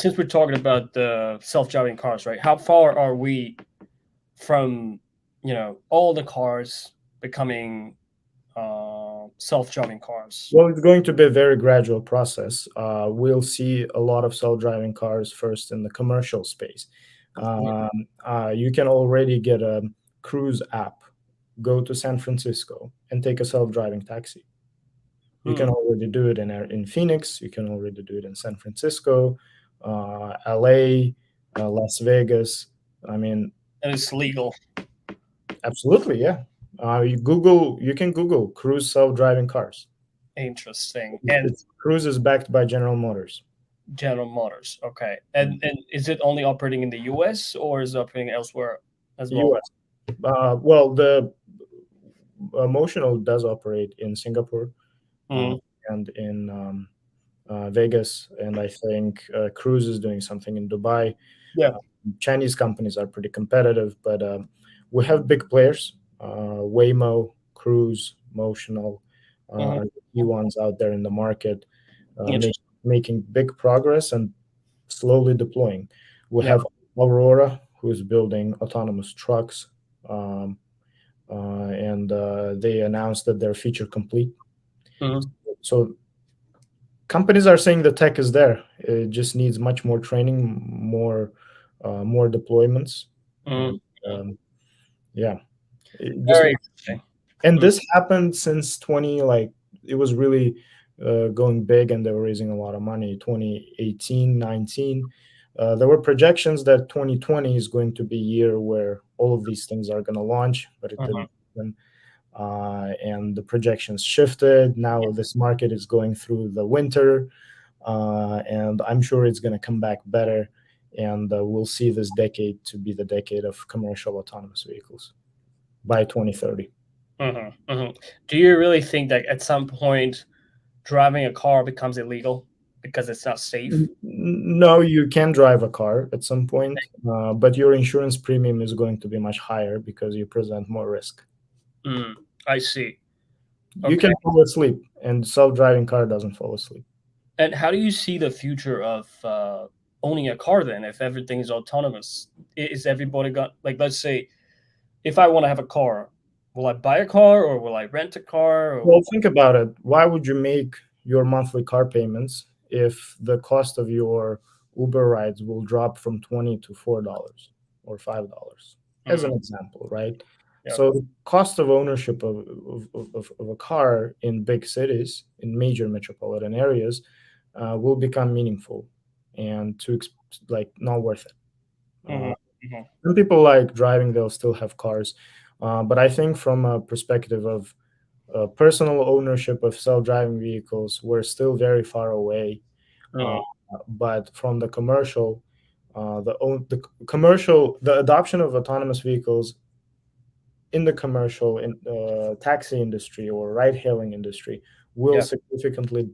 since we're talking about the self-driving cars, right? How far are we from all the cars becoming self-driving cars? Well, it's going to be a very gradual process. We'll see a lot of self-driving cars first in the commercial space. You can already get a cruise app, go to San Francisco, and take a self-driving taxi. You can Mm. already do it in Phoenix. You can already do it in San Francisco, LA, Las Vegas. I mean, And it's legal. absolutely, yeah. You can Google cruise self-driving cars. Interesting. And Cruise is backed by General Motors. General Motors. Okay. And is it only operating in the US or is it operating elsewhere as well? U.S. Well, the Motional does operate in Singapore uh, Mm. and in Vegas, and I think Cruise is doing something in Dubai. Yeah. Chinese companies are pretty competitive, but we have big players. Waymo, Cruise, Motional Mhm. are the key ones out there in the market, Interesting. making big progress and slowly deploying. We Yeah. have Aurora, who is building autonomous trucks, and they announced that they're feature complete. Mhm. So companies are saying the tech is there. It just needs much more training, more deployments, Mhm. and yeah, it just Very interesting. and Mm. this happened since 20 like it was really going big and they were raising a lot of money 2018 19. There were projections that 2020 is going to be a year where all of these things are going to launch, but it Mhm. didn't happen. And the projections shifted. Now this market is going through the winter, and I'm sure it's going to come back better. And we'll see this decade to be the decade of commercial autonomous vehicles by 2030. Mhm. Mhm. Do you really think that at some point driving a car becomes illegal because it's not safe? No, you can drive a car at some point, but your insurance premium is going to be much higher because you present more risk. Mm. I see. You Okay. can fall asleep, and self-driving car doesn't fall asleep. And how do you see the future of owning a car then if everything is autonomous? Is everybody got, like, let's say if I want to have a car, Will I buy a car or will I rent a car? Or Well, think about it. Why would you make your monthly car payments if the cost of your Uber rides will drop from 20 to $4 or $5, as an example, right? Yeah. So the cost of ownership of a car in big cities, in major metropolitan areas, will become meaningful and like not worth it. Some people like driving; they'll still have cars, but I think from a perspective of personal ownership of self-driving vehicles, we're still very far away. But from the commercial, the adoption of autonomous vehicles in the commercial taxi industry or ride-hailing industry will significantly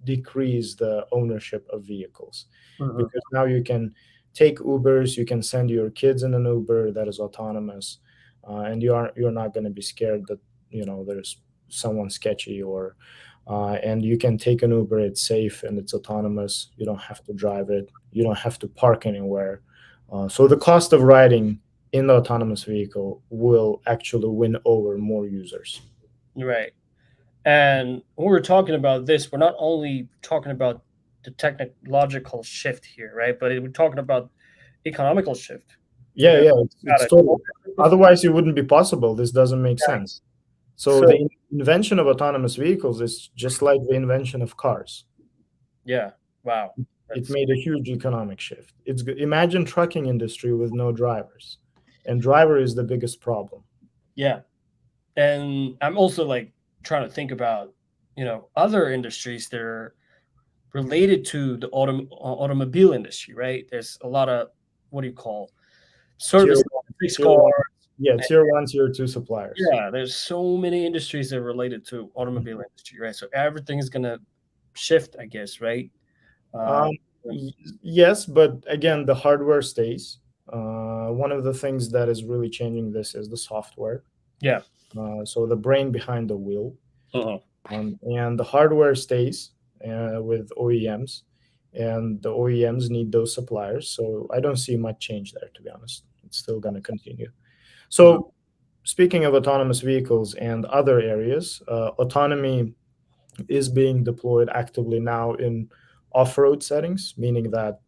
decrease the ownership of vehicles, because now you can take Ubers, you can send your kids in an Uber that is autonomous, and you're not going to be scared that there's someone sketchy, or and you can take an Uber, it's safe and it's autonomous, you don't have to drive it, you don't have to park anywhere. So the cost of riding in the autonomous vehicle will actually win over more users. Right. And when we're talking about this, we're not only talking about the technological shift here, right? But we're talking about economical shift. Yeah, it's totally. Otherwise, it wouldn't be possible. This doesn't make sense. So the invention of autonomous vehicles is just like the invention of cars. Yeah. Wow. It made a huge economic shift. Imagine trucking industry with no drivers, and driver is the biggest problem. Yeah. And I'm also like trying to think about, other industries that are related to the automobile industry, right? There's a lot of, what do you call, service, tier 1, tier 2 suppliers. Yeah, there's so many industries that are related to automobile industry, right? So everything is gonna shift, I guess, right? Yes, but again, the hardware stays. One of the things that is really changing this is the software. Yeah. So the brain behind the wheel, and the hardware stays with OEMs, and the OEMs need those suppliers. So I don't see much change there, to be honest. It's still going to continue. So speaking of autonomous vehicles and other areas, autonomy is being deployed actively now in off-road settings, meaning that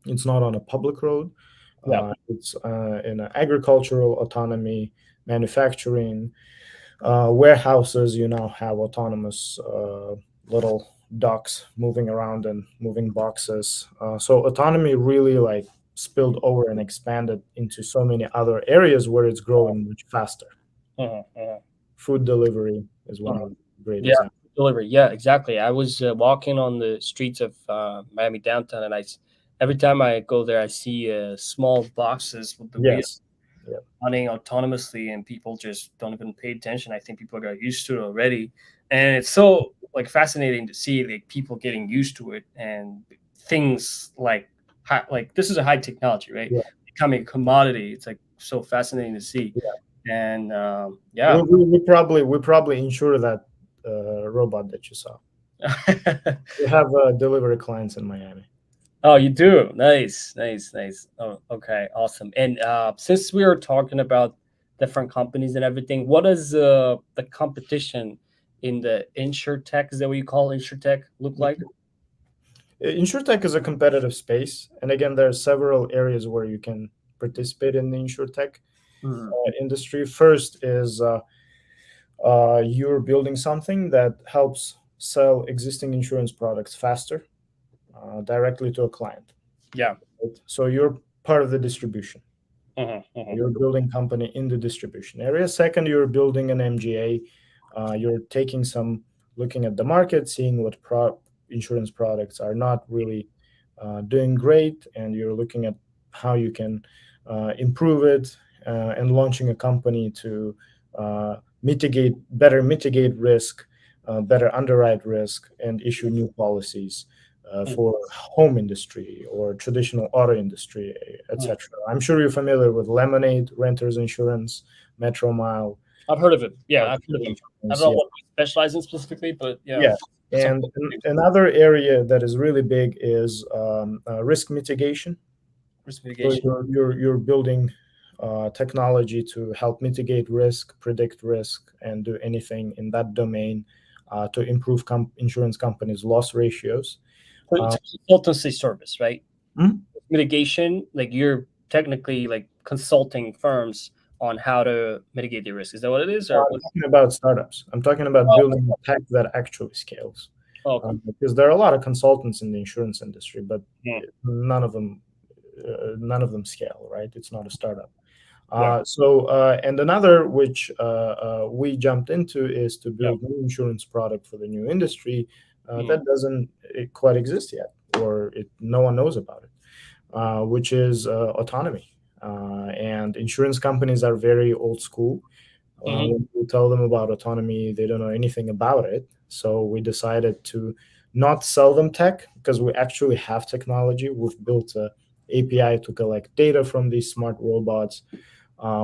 it's not on a public road. It's in agricultural autonomy, manufacturing, warehouses. You now have autonomous little docks moving around and moving boxes. So autonomy really spilled over and expanded into so many other areas where it's growing much faster. Food delivery is one of the great examples. Delivery. Yeah, exactly. I was walking on the streets of Miami downtown, and every time I go there, I see small boxes with the wheels running autonomously, and people just don't even pay attention. I think people got used to it already, and it's so fascinating to see people getting used to it, and things like this is a high technology, right? Becoming a commodity. It's so fascinating to see. And we probably insure that robot that you saw. We have delivery clients in Miami. Oh, you do? Nice. Oh, okay, awesome. And since we are talking about different companies and everything, what does the competition in the insurtech, is that what you call insurtech, look like? Insurtech is a competitive space, and again, there are several areas where you can participate in the insurtech industry. First is you're building something that helps sell existing insurance products faster, directly to a client. Yeah. Right? So you're part of the distribution. You're a building company in the distribution area. Second, you're building an MGA. You're looking at the market, seeing what insurance products are not really doing great, and you're looking at how you can improve it, and launching a company to better mitigate risk, better underwrite risk, and issue new policies for home industry or traditional auto industry, etc. I'm sure you're familiar with Lemonade, Renters Insurance, Metro Mile. I've heard of it. Yeah, I've heard of it. I don't know what we specialize in specifically, but yeah. And another area that is really big is risk mitigation. Risk mitigation. So you're building technology to help mitigate risk, predict risk, and do anything in that domain to improve insurance companies' loss ratios. So it's a consultancy service, right? Mhm. Mitigation, like you're technically like consulting firms on how to mitigate the risk. Is that what it is? Or I'm talking about startups. I'm talking about building tech that actually scales. okay. Because there are a lot of consultants in the insurance industry, but Yeah. none of them scale, right? It's not a startup. Right. And another which we jumped into is to build new insurance product for the new industry that doesn't quite exist yet, or no one knows about it, which is autonomy. And insurance companies are very old school. When we tell them about autonomy, they don't know anything about it. So we decided to not sell them tech because we actually have technology. We've built a API to collect data from these smart robots.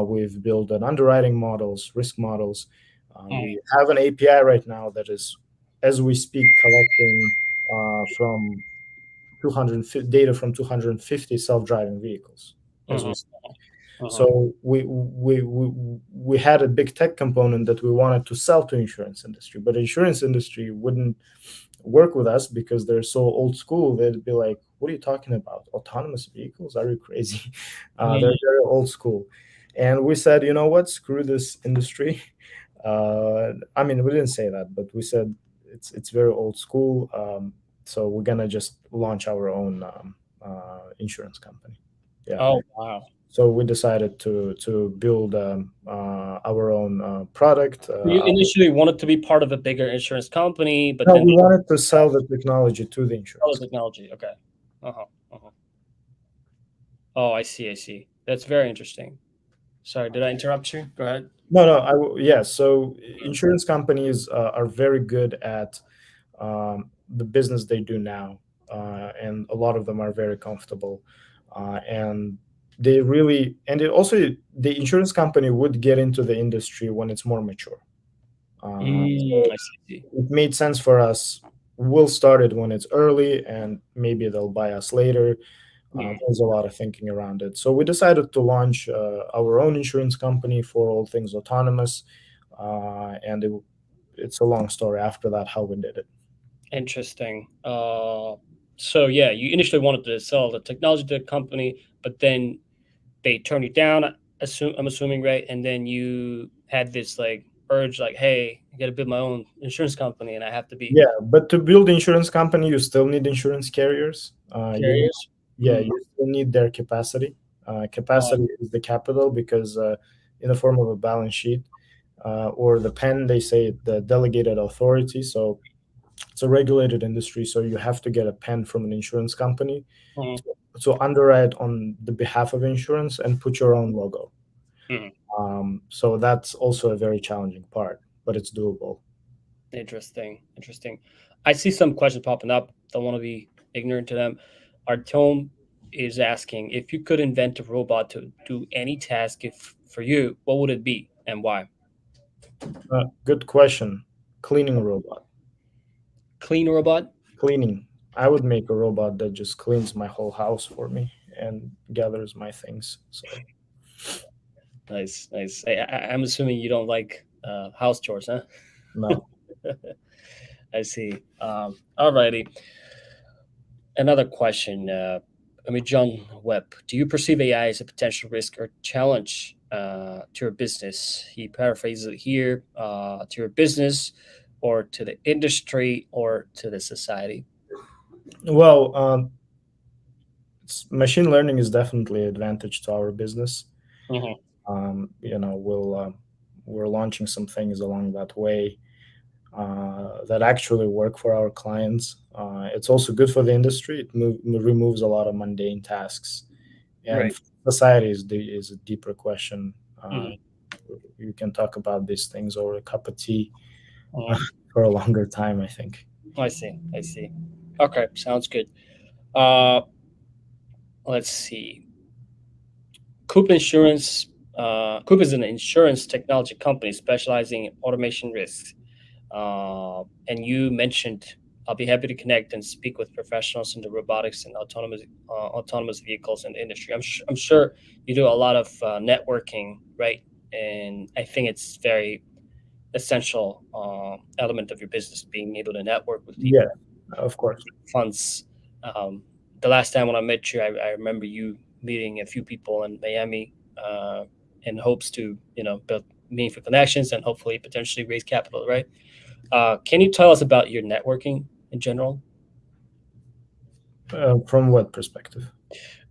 We've built an underwriting models, risk models. We have an API right now that is, as we speak, collecting from 250 data from 250 self-driving vehicles as we speak. So we had a big tech component that we wanted to sell to insurance industry, but the insurance industry wouldn't work with us because they're so old school. They'd be like, "What are you talking about? Autonomous vehicles? Are you crazy?" They're very old school, and we said, "You know what? Screw this industry." I mean, we didn't say that, but we said it's very old school. So we're gonna just launch our own insurance company. Yeah. Oh wow. So we decided to build our own product. You initially wanted to be part of a bigger insurance company, but No, then we wanted to sell the technology to the oh, insurance. technology. Okay. Oh, I see. I see. That's very interesting. Sorry, did I interrupt you? Go ahead. No. Yeah. So insurance companies are very good at the business they do now, and a lot of them are very comfortable, and they really and it also the insurance company would get into the industry when it's more mature. So I see. it made sense for us. We'll start it when it's early, and maybe they'll buy us later. There's a lot of thinking around it. So we decided to launch our own insurance company for all things autonomous, and it's a long story after that how we did it. Interesting. So yeah, you initially wanted to sell the technology to the company, but then they turned you down. I'm assuming, right? And then you had this like urge, like, hey, I got to build my own insurance company, and I have to be Yeah, but to build insurance company, you still need insurance carriers. carriers. You still need their capacity. Capacity is the capital because in the form of a balance sheet or the pen, they say the delegated authority. So it's a regulated industry, so you have to get a pen from an insurance company to underwrite on the behalf of insurance and put your own logo. So that's also a very challenging part, but it's doable. Interesting. I see some questions popping up. Don't want to be ignorant to them. Artem is asking if you could invent a robot to do any task for you, what would it be and why? Good question. Cleaning robot. Clean robot? Cleaning. I would make a robot that just cleans my whole house for me and gathers my things. So Nice. I'm assuming you don't like house chores, huh? no. I see. Alrighty. Another question. John Webb, do you perceive AI as a potential risk or challenge to your business? He paraphrases it here to your business or to the industry or to the society. Well, machine learning is definitely an advantage to our business. We're launching some things along that way that actually work for our clients. It's also good for the industry. It removes a lot of mundane tasks. And Right. society is a deeper question. You can talk about these things over a cup of tea for a longer time, I think. I see. Okay, sounds good. Let's see. Koop Insurance. Koop is an insurance technology company specializing in automation risks. And you mentioned I'll be happy to connect and speak with professionals in the robotics and autonomous vehicles in the industry. I'm sure you do a lot of networking, right? And I think it's very essential element of your business, being able to network with people. Yeah, of course. Funds. The last time when I met you, I remember you meeting a few people in Miami in hopes to, build meaningful connections and hopefully potentially raise capital, right? Can you tell us about your networking in general? From what perspective?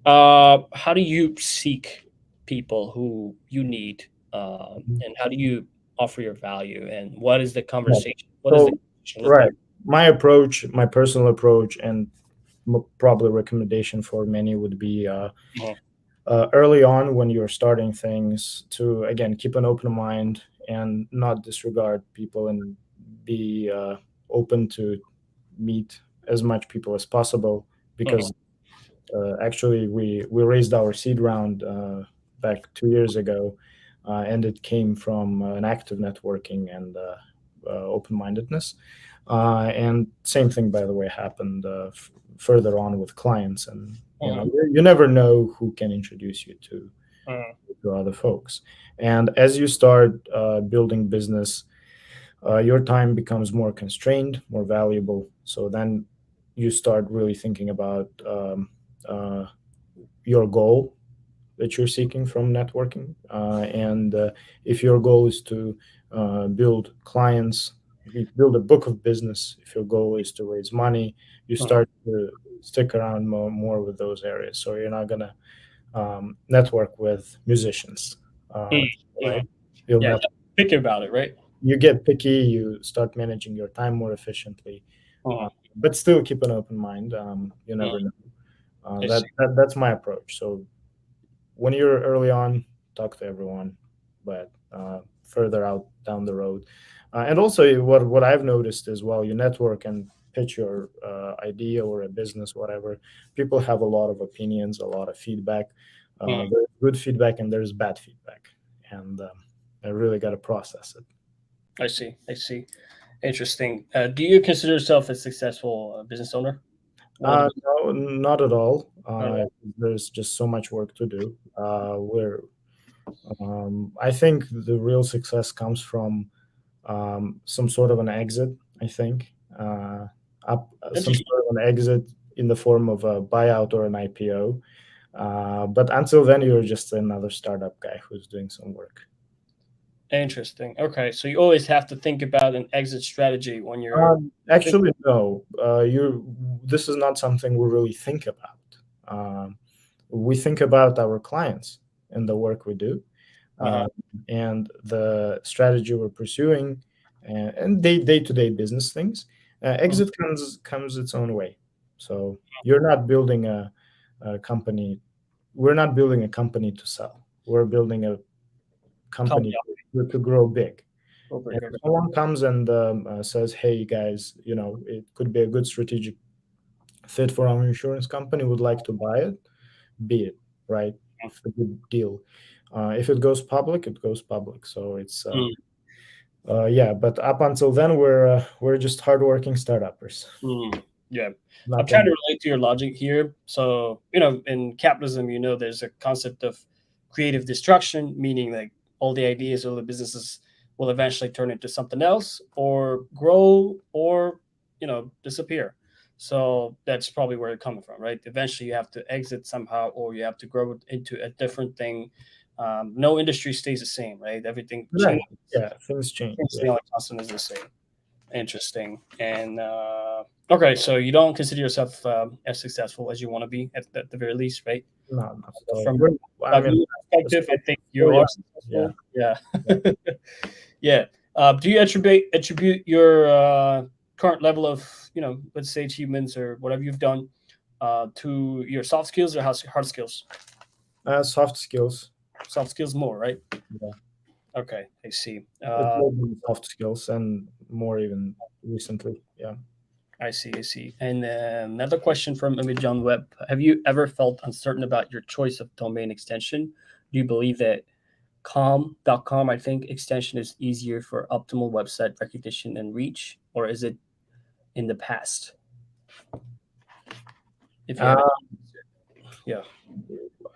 How do you seek people who you need, and how do you offer your value? And what is the conversation? What is So, the conversation look right, like? my approach, my personal approach, and probably recommendation for many would be Mhm. early on when you're starting things to again keep an open mind and not disregard people and be open to meet as much people as possible because actually we raised our seed round back 2 years ago and it came from an active networking and open-mindedness and same thing by the way happened further on with clients and you never know who can introduce you to other folks and as you start building business your time becomes more constrained more valuable so then you start really thinking about uh, your goal that you're seeking from networking and if your goal is to build clients build a book of business if your goal is to raise money you start to stick around more with those areas so you're not going to network with musicians right you'll Yeah, net- thinking about it, right? you get picky you start managing your time more efficiently but still keep an open mind you never know I that, see. that's my approach so when you're early on, talk to everyone, but further out down the road. And also, what I've noticed is while you network and pitch your idea or a business, whatever, people have a lot of opinions, a lot of feedback. There's good feedback and there's bad feedback, and I really got to process it. I see. I see. Interesting. Do you consider yourself a successful business owner? No, not at all. Not at all. There's just so much work to do. I think the real success comes from some sort of an exit. I think some Interesting. sort of an exit in the form of a buyout or an IPO. But until then, you're just another startup guy who's doing some work. Interesting. Okay, so you always have to think about an exit strategy when you're. Actually, no. This is not something we really think about. We think about our clients and the work we do, Uh-huh. and the strategy we're pursuing, and day-to-day business things. Exit comes its own way. So you're not building a company. We're not building a company to sell. We're building a company to grow big. And if someone comes and says, "Hey guys, it could be a good strategic fit for our insurance company. Would like to buy it. Be it right. It's a good deal. If it goes public, it goes public. So it's yeah. But up until then, we're just hardworking startuppers. Yeah. I'm Nothing. trying to relate to your logic here. So, in capitalism, there's a concept of creative destruction, meaning like all the ideas, all the businesses will eventually turn into something else or grow or, disappear. So that's probably where it's coming from, right? Eventually you have to exit somehow or you have to grow into a different thing. No industry stays the same, right? Everything Right. changes. Yeah, things change. The only constant is the same. Interesting. And okay, so you don't consider yourself as successful as you want to be at the very least, right? No, not at all. From I a mean, perspective, I think you yeah, are successful. Yeah. Yeah. Do you attribute your current level of, let's say achievements or whatever you've done to your soft skills or hard skills? soft skills. Soft skills more, right? Yeah. Okay, I see. It's more than soft skills and more even recently. Yeah. I see, I see. And another question from John Webb. Have you ever felt uncertain about your choice of domain extension? Do you believe that com.com, I think, extension is easier for optimal website recognition and reach? Or is it in the past? If you Uh, have it.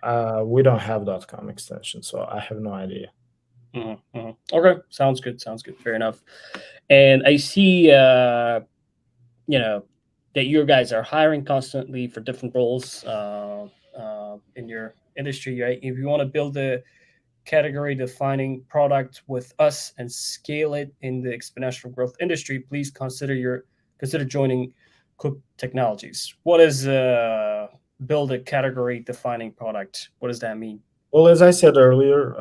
Yeah. We don't have .com extension, so I have no idea. Okay, sounds good. Sounds good. Fair enough. And I see, that you guys are hiring constantly for different roles in your industry, right? If you want to build a category defining product with us and scale it in the exponential growth industry, please consider joining Koop Technologies. What is build a category defining product? What does that mean? Well, as I said earlier,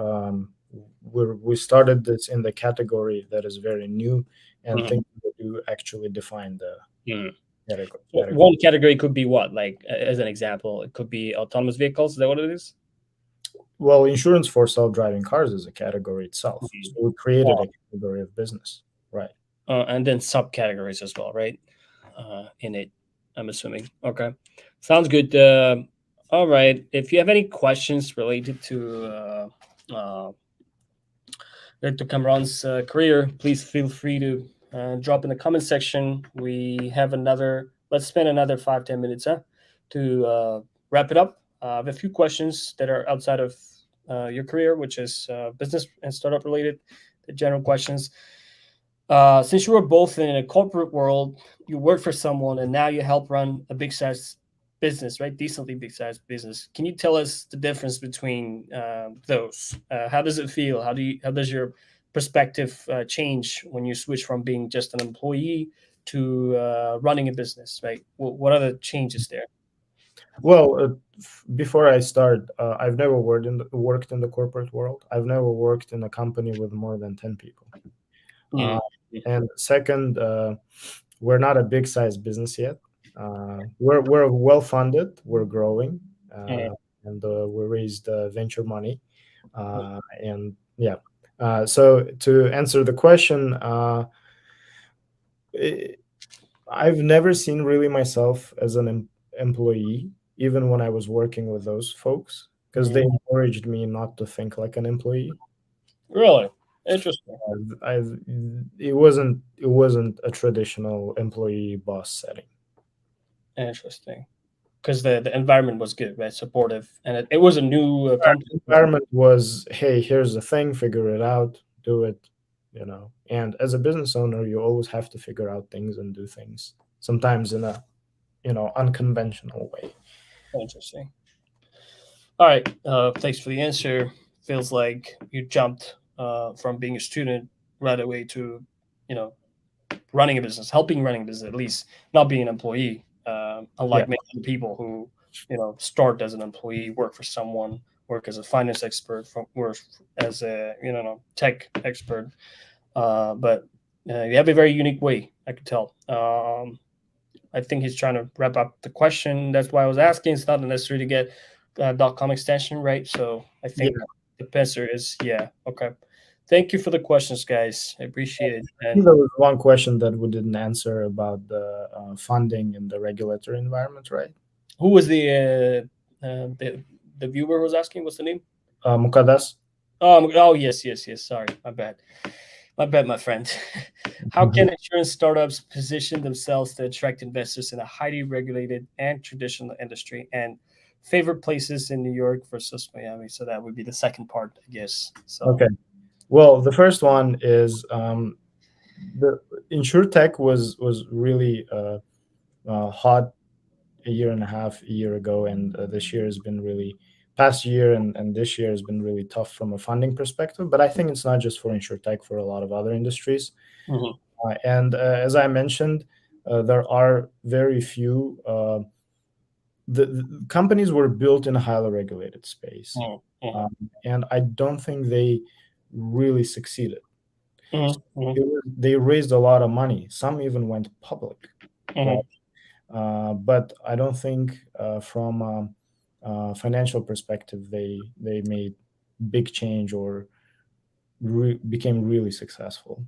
we started this in the category that is very new, and Mhm. things that do actually define the Mhm. category. One category could be what? Like, as an example, it could be autonomous vehicles. Is that what it is? Well, insurance for self-driving cars is a category itself. So we created a category of business, right? And then subcategories as well, right? In it, I'm assuming. Okay, sounds good. All right. If you have any questions related to Kamran's career, please feel free to drop in the comment section. We have another. Let's spend another 5-10 minutes to wrap it up. I have a few questions that are outside of your career, which is business and startup related, the general questions. Since you were both in a corporate world, you work for someone, and now you help run a big size business, right? Decently big size business. Can you tell us the difference between those? How does it feel? How does your perspective change when you switch from being just an employee to running a business, right? What are the changes there? Well, before I start, I've never worked in the corporate world. I've never worked in a company with more than 10 people. Mm. And second, we're not a big size business yet. We're well funded. We're growing, and we raised venture money. And yeah, so to answer the question, I've never seen really myself as an employee, even when I was working with those folks, because they encouraged me not to think like an employee. Really interesting. It wasn't a traditional employee boss setting. Interesting. Because the environment was good, right? Supportive, and it was a new company. The environment was, hey, here's the thing, figure it out, do it, And as a business owner, you always have to figure out things and do things, sometimes in a, unconventional way. Interesting. All right. Thanks for the answer. Feels like you jumped from being a student right away to, running a business, helping running a business, at least not being an employee. Unlike many other people who, start as an employee, work for someone, work as a finance expert, work as a, tech expert. But you have a very unique way, I could tell. I think he's trying to wrap up the question. That's why I was asking. It's not necessary to get .com extension, right? So I think the answer is yeah. Okay. Thank you for the questions, guys. I appreciate it. I think there was one question that we didn't answer about the funding in the regulatory environment, right? Who was the viewer who was asking? What's the name? Mukadas. Oh yes. Sorry, my bad, my friend. How can insurance startups position themselves to attract investors in a highly regulated and traditional industry, and favorite places in New York versus Miami? So that would be the second part, I guess. So Okay. Well, the first one is the insurtech was really hot a year and a year ago, and this year has been really past year and this year has been really tough from a funding perspective. But I think it's not just for insurtech, for a lot of other industries. And as I mentioned, there are very few. The companies were built in a highly regulated space, and I don't think they really succeeded. They raised a lot of money. Some even went public, right? But I don't think from a financial perspective they made big change or became really successful.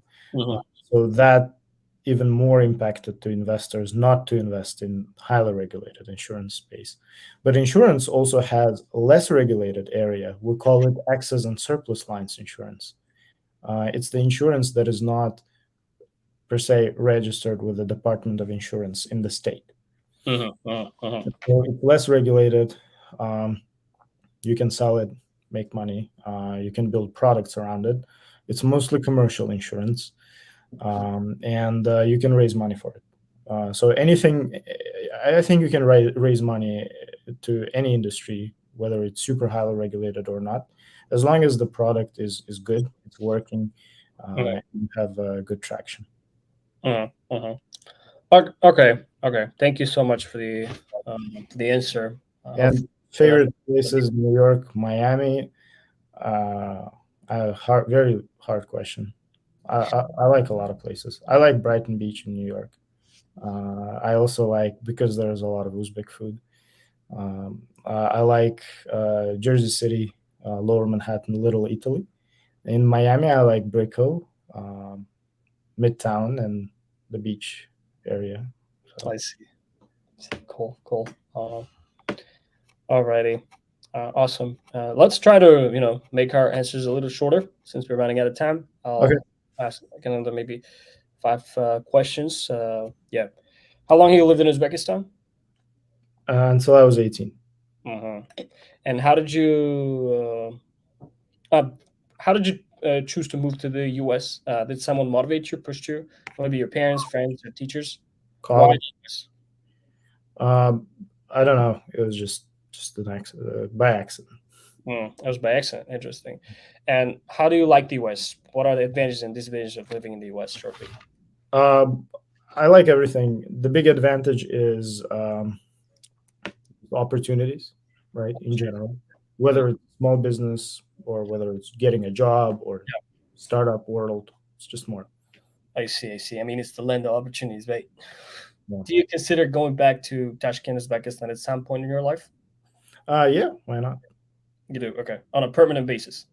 So that even more impacted to investors not to invest in highly regulated insurance space. But insurance also has a less regulated area. We call it excess and surplus lines insurance. It's the insurance that is not per se registered with the Department of Insurance in the state. So it's less regulated. You can sell it, make money. You can build products around it. It's mostly commercial insurance, and you can raise money for it. So anything, I think you can raise money to any industry, whether it's super highly regulated or not, as long as the product is good, it's working, and you have good traction. Okay. Thank you so much for the answer. And favorite places: New York, Miami. Very hard question. I like a lot of places. I like Brighton Beach in New York. I also like, because there's a lot of Uzbek food. I like Jersey City, Lower Manhattan, Little Italy. In Miami, I like Brickell, Midtown, and the beach area. So. I see. Cool. Alrighty. Awesome. Let's try to make our answers a little shorter since we're running out of time. I'll ask another maybe 5 questions. Yeah. How long have you lived in Uzbekistan? Until I was 18. And how did you choose to move to the U.S.? Did someone motivate you, push you? Maybe your parents, friends, or teachers? Why the US? I don't know. It was just an accident, by accident. It was by accident. Interesting. And how do you like the U.S.? What are the advantages and disadvantages of living in the U.S. shortly? I like everything. The big advantage is opportunities, right? In general, whether it's small business or whether it's getting a job or startup world, it's just more. I see. I mean, it's the land of opportunities, right? Yeah. Do you consider going back to Tashkent, Uzbekistan at some point in your life? Yeah, why not? You do? Okay. On a permanent basis?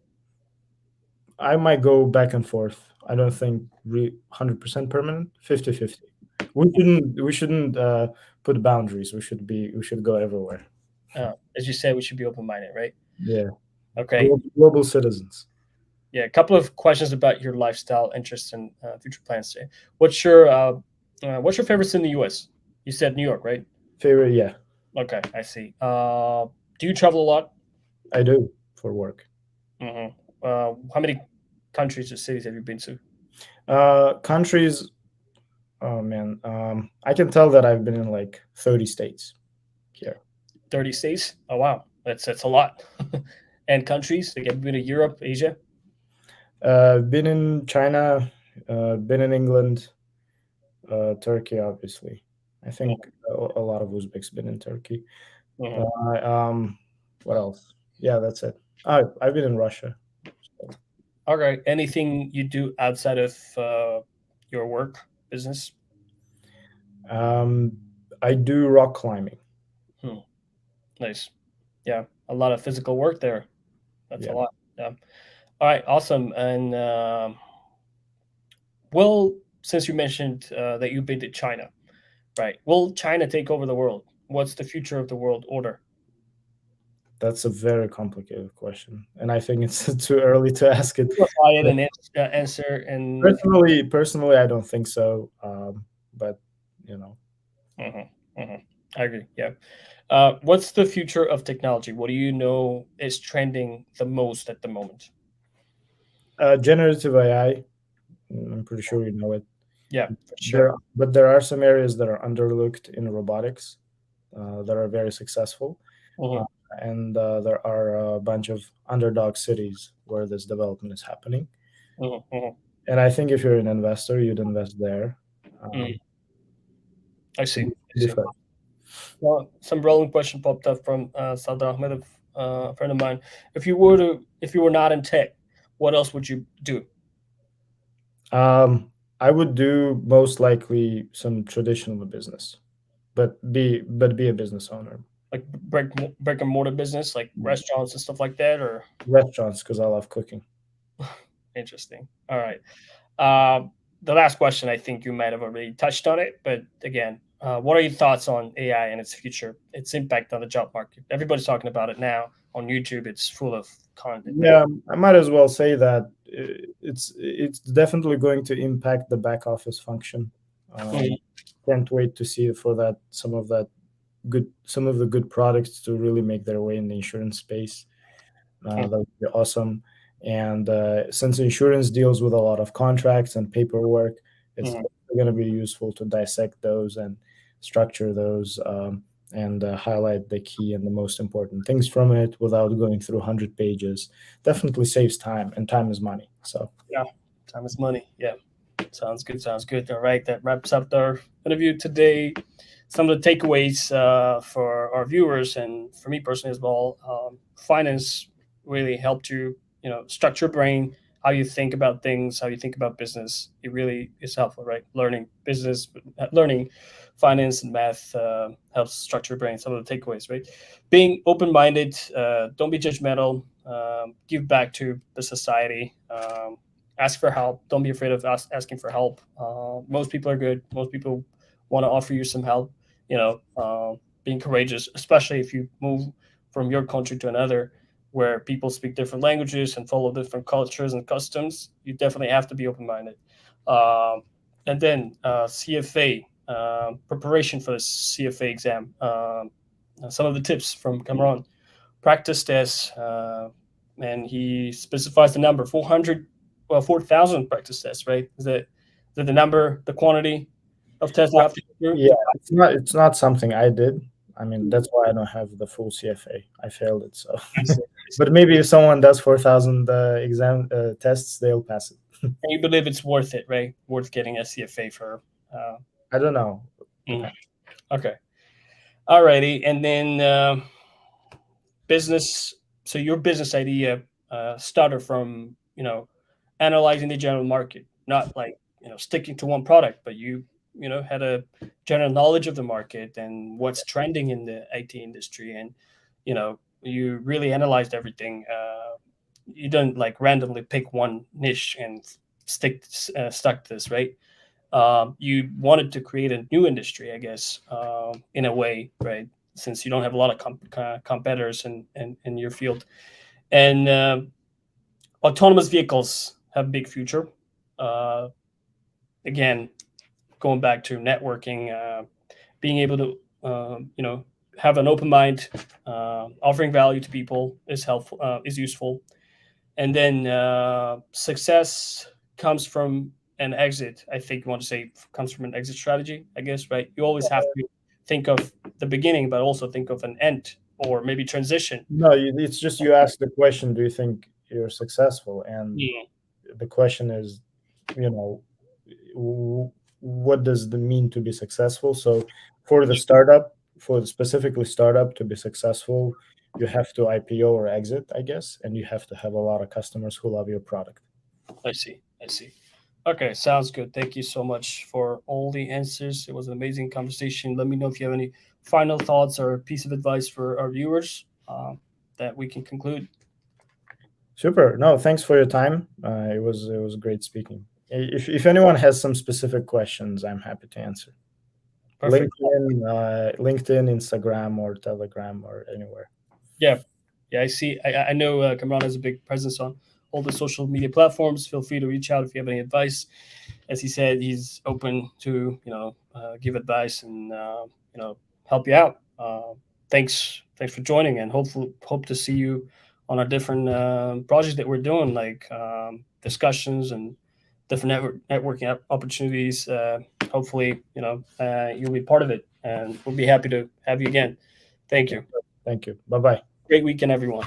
I might go back and forth. I don't think 100% permanent, 50-50. We shouldn't put boundaries. We should go everywhere. As you said, we should be open-minded, right? Yeah. Okay. Global citizens. Yeah. A couple of questions about your lifestyle, interests, and future plans today. What's your favorite city in the U.S.? You said New York, right? Favorite, yeah. Okay, I see. Do you travel a lot? I do, for work. How many countries or cities have you been to? Countries. Oh man, I can tell that I've been in like 30 states here. 30 states? Oh wow, that's a lot. And countries? Like, have you been to Europe, Asia? Been in China, been in England, Turkey, obviously. I think a lot of Uzbeks been in Turkey. What else? Yeah, that's it. I've been in Russia. Okay. Anything you do outside of your work business? I do rock climbing. Nice. Yeah, a lot of physical work there. That's a lot. Yeah. All right. Awesome. And since you mentioned that you've been to China, right? Will China take over the world? What's the future of the world order? That's a very complicated question, and I think it's too early to ask it. Simplify it and answer. And personally, I don't think so. But I agree. Yeah. What's the future of technology? What do you know is trending the most at the moment? Generative AI. I'm pretty sure you know it. Yeah, for sure. But there are some areas that are underlooked in robotics that are very successful. And there are a bunch of underdog cities where this development is happening. And I think if you're an investor, you'd invest there. I see. Well, some relevant question popped up from Saldar Ahmed, a friend of mine. If you were not in tech, what else would you do? I would do most likely some traditional business, but be a business owner. Like brick and mortar business, like restaurants and stuff like that, or restaurants, because I love cooking. Interesting. All right. The last question, I think you might have already touched on it, but again, what are your thoughts on AI and its future, its impact on the job market? Everybody's talking about it now on YouTube. It's full of content. Yeah, I might as well say that it's definitely going to impact the back office function. Can't wait to see for that some of the good products to really make their way in the insurance space. That would be awesome. And since insurance deals with a lot of contracts and paperwork, it's going to be useful to dissect those and structure those, and highlight the key and the most important things from it without going through 100 pages. Definitely saves time, and time is money. So yeah, time is money. Yeah, sounds good. Sounds good. All right, that wraps up our interview today. Some of the takeaways for our viewers and for me personally as well. Finance really helped you, structure your brain, how you think about things, how you think about business. It really is helpful, right? Learning finance and math helps structure your brain. Some of the takeaways, right? Being open-minded, don't be judgmental, give back to the society, ask for help. Don't be afraid of asking for help. Most people are good. Most people want to offer you some help. Being courageous, especially if you move from your country to another where people speak different languages and follow different cultures and customs. You definitely have to be open-minded. And then CFA, preparation for the CFA exam. Some of the tips from Kamron. Practice tests, and he specifies the number 4,000 practice tests, right? Is that the number, the quantity of tests you have to do? Yeah, it's not something I did. I mean, that's why I don't have the full CFA. I failed it. So, but maybe if someone does 4,000 exam tests, they'll pass it. And you believe it's worth it, right? Worth getting a CFA for? I don't know. Okay. Alrighty, and then business. So your business idea started from analyzing the general market, not like sticking to one product, but you had a general knowledge of the market and what's trending in the IT industry, and you really analyzed everything. You don't like randomly pick one niche and stuck to this, right? You wanted to create a new industry, I guess, in a way, right? Since you don't have a lot of competitors in your field, and autonomous vehicles have a big future. Again, going back to networking, being able to have an open mind, offering value to people is helpful, is useful, and then success comes from an exit. I think you want to say comes from an exit strategy, I guess, right? You always have to think of the beginning, but also think of an end or maybe transition. No, it's just you ask the question, do you think you're successful? And the question is, what does it mean to be successful? So for specifically startup to be successful, you have to IPO or exit, I guess, and you have to have a lot of customers who love your product. I see. Okay, sounds good. Thank you so much for all the answers. It was an amazing conversation. Let me know if you have any final thoughts or a piece of advice for our viewers that we can conclude. Super. No, thanks for your time. It was great speaking. If anyone has some specific questions, I'm happy to answer. Perfect. LinkedIn, Instagram, or Telegram, or anywhere. Yeah, I see. I know Kamron has a big presence on all the social media platforms. Feel free to reach out if you have any advice. As he said, he's open to give advice and help you out. Thanks for joining, and hope to see you on our different projects that we're doing, like discussions and different networking opportunities. Hopefully, you'll be part of it, and we'll be happy to have you again. Thank you. Thank you. Bye-bye. Great weekend, everyone.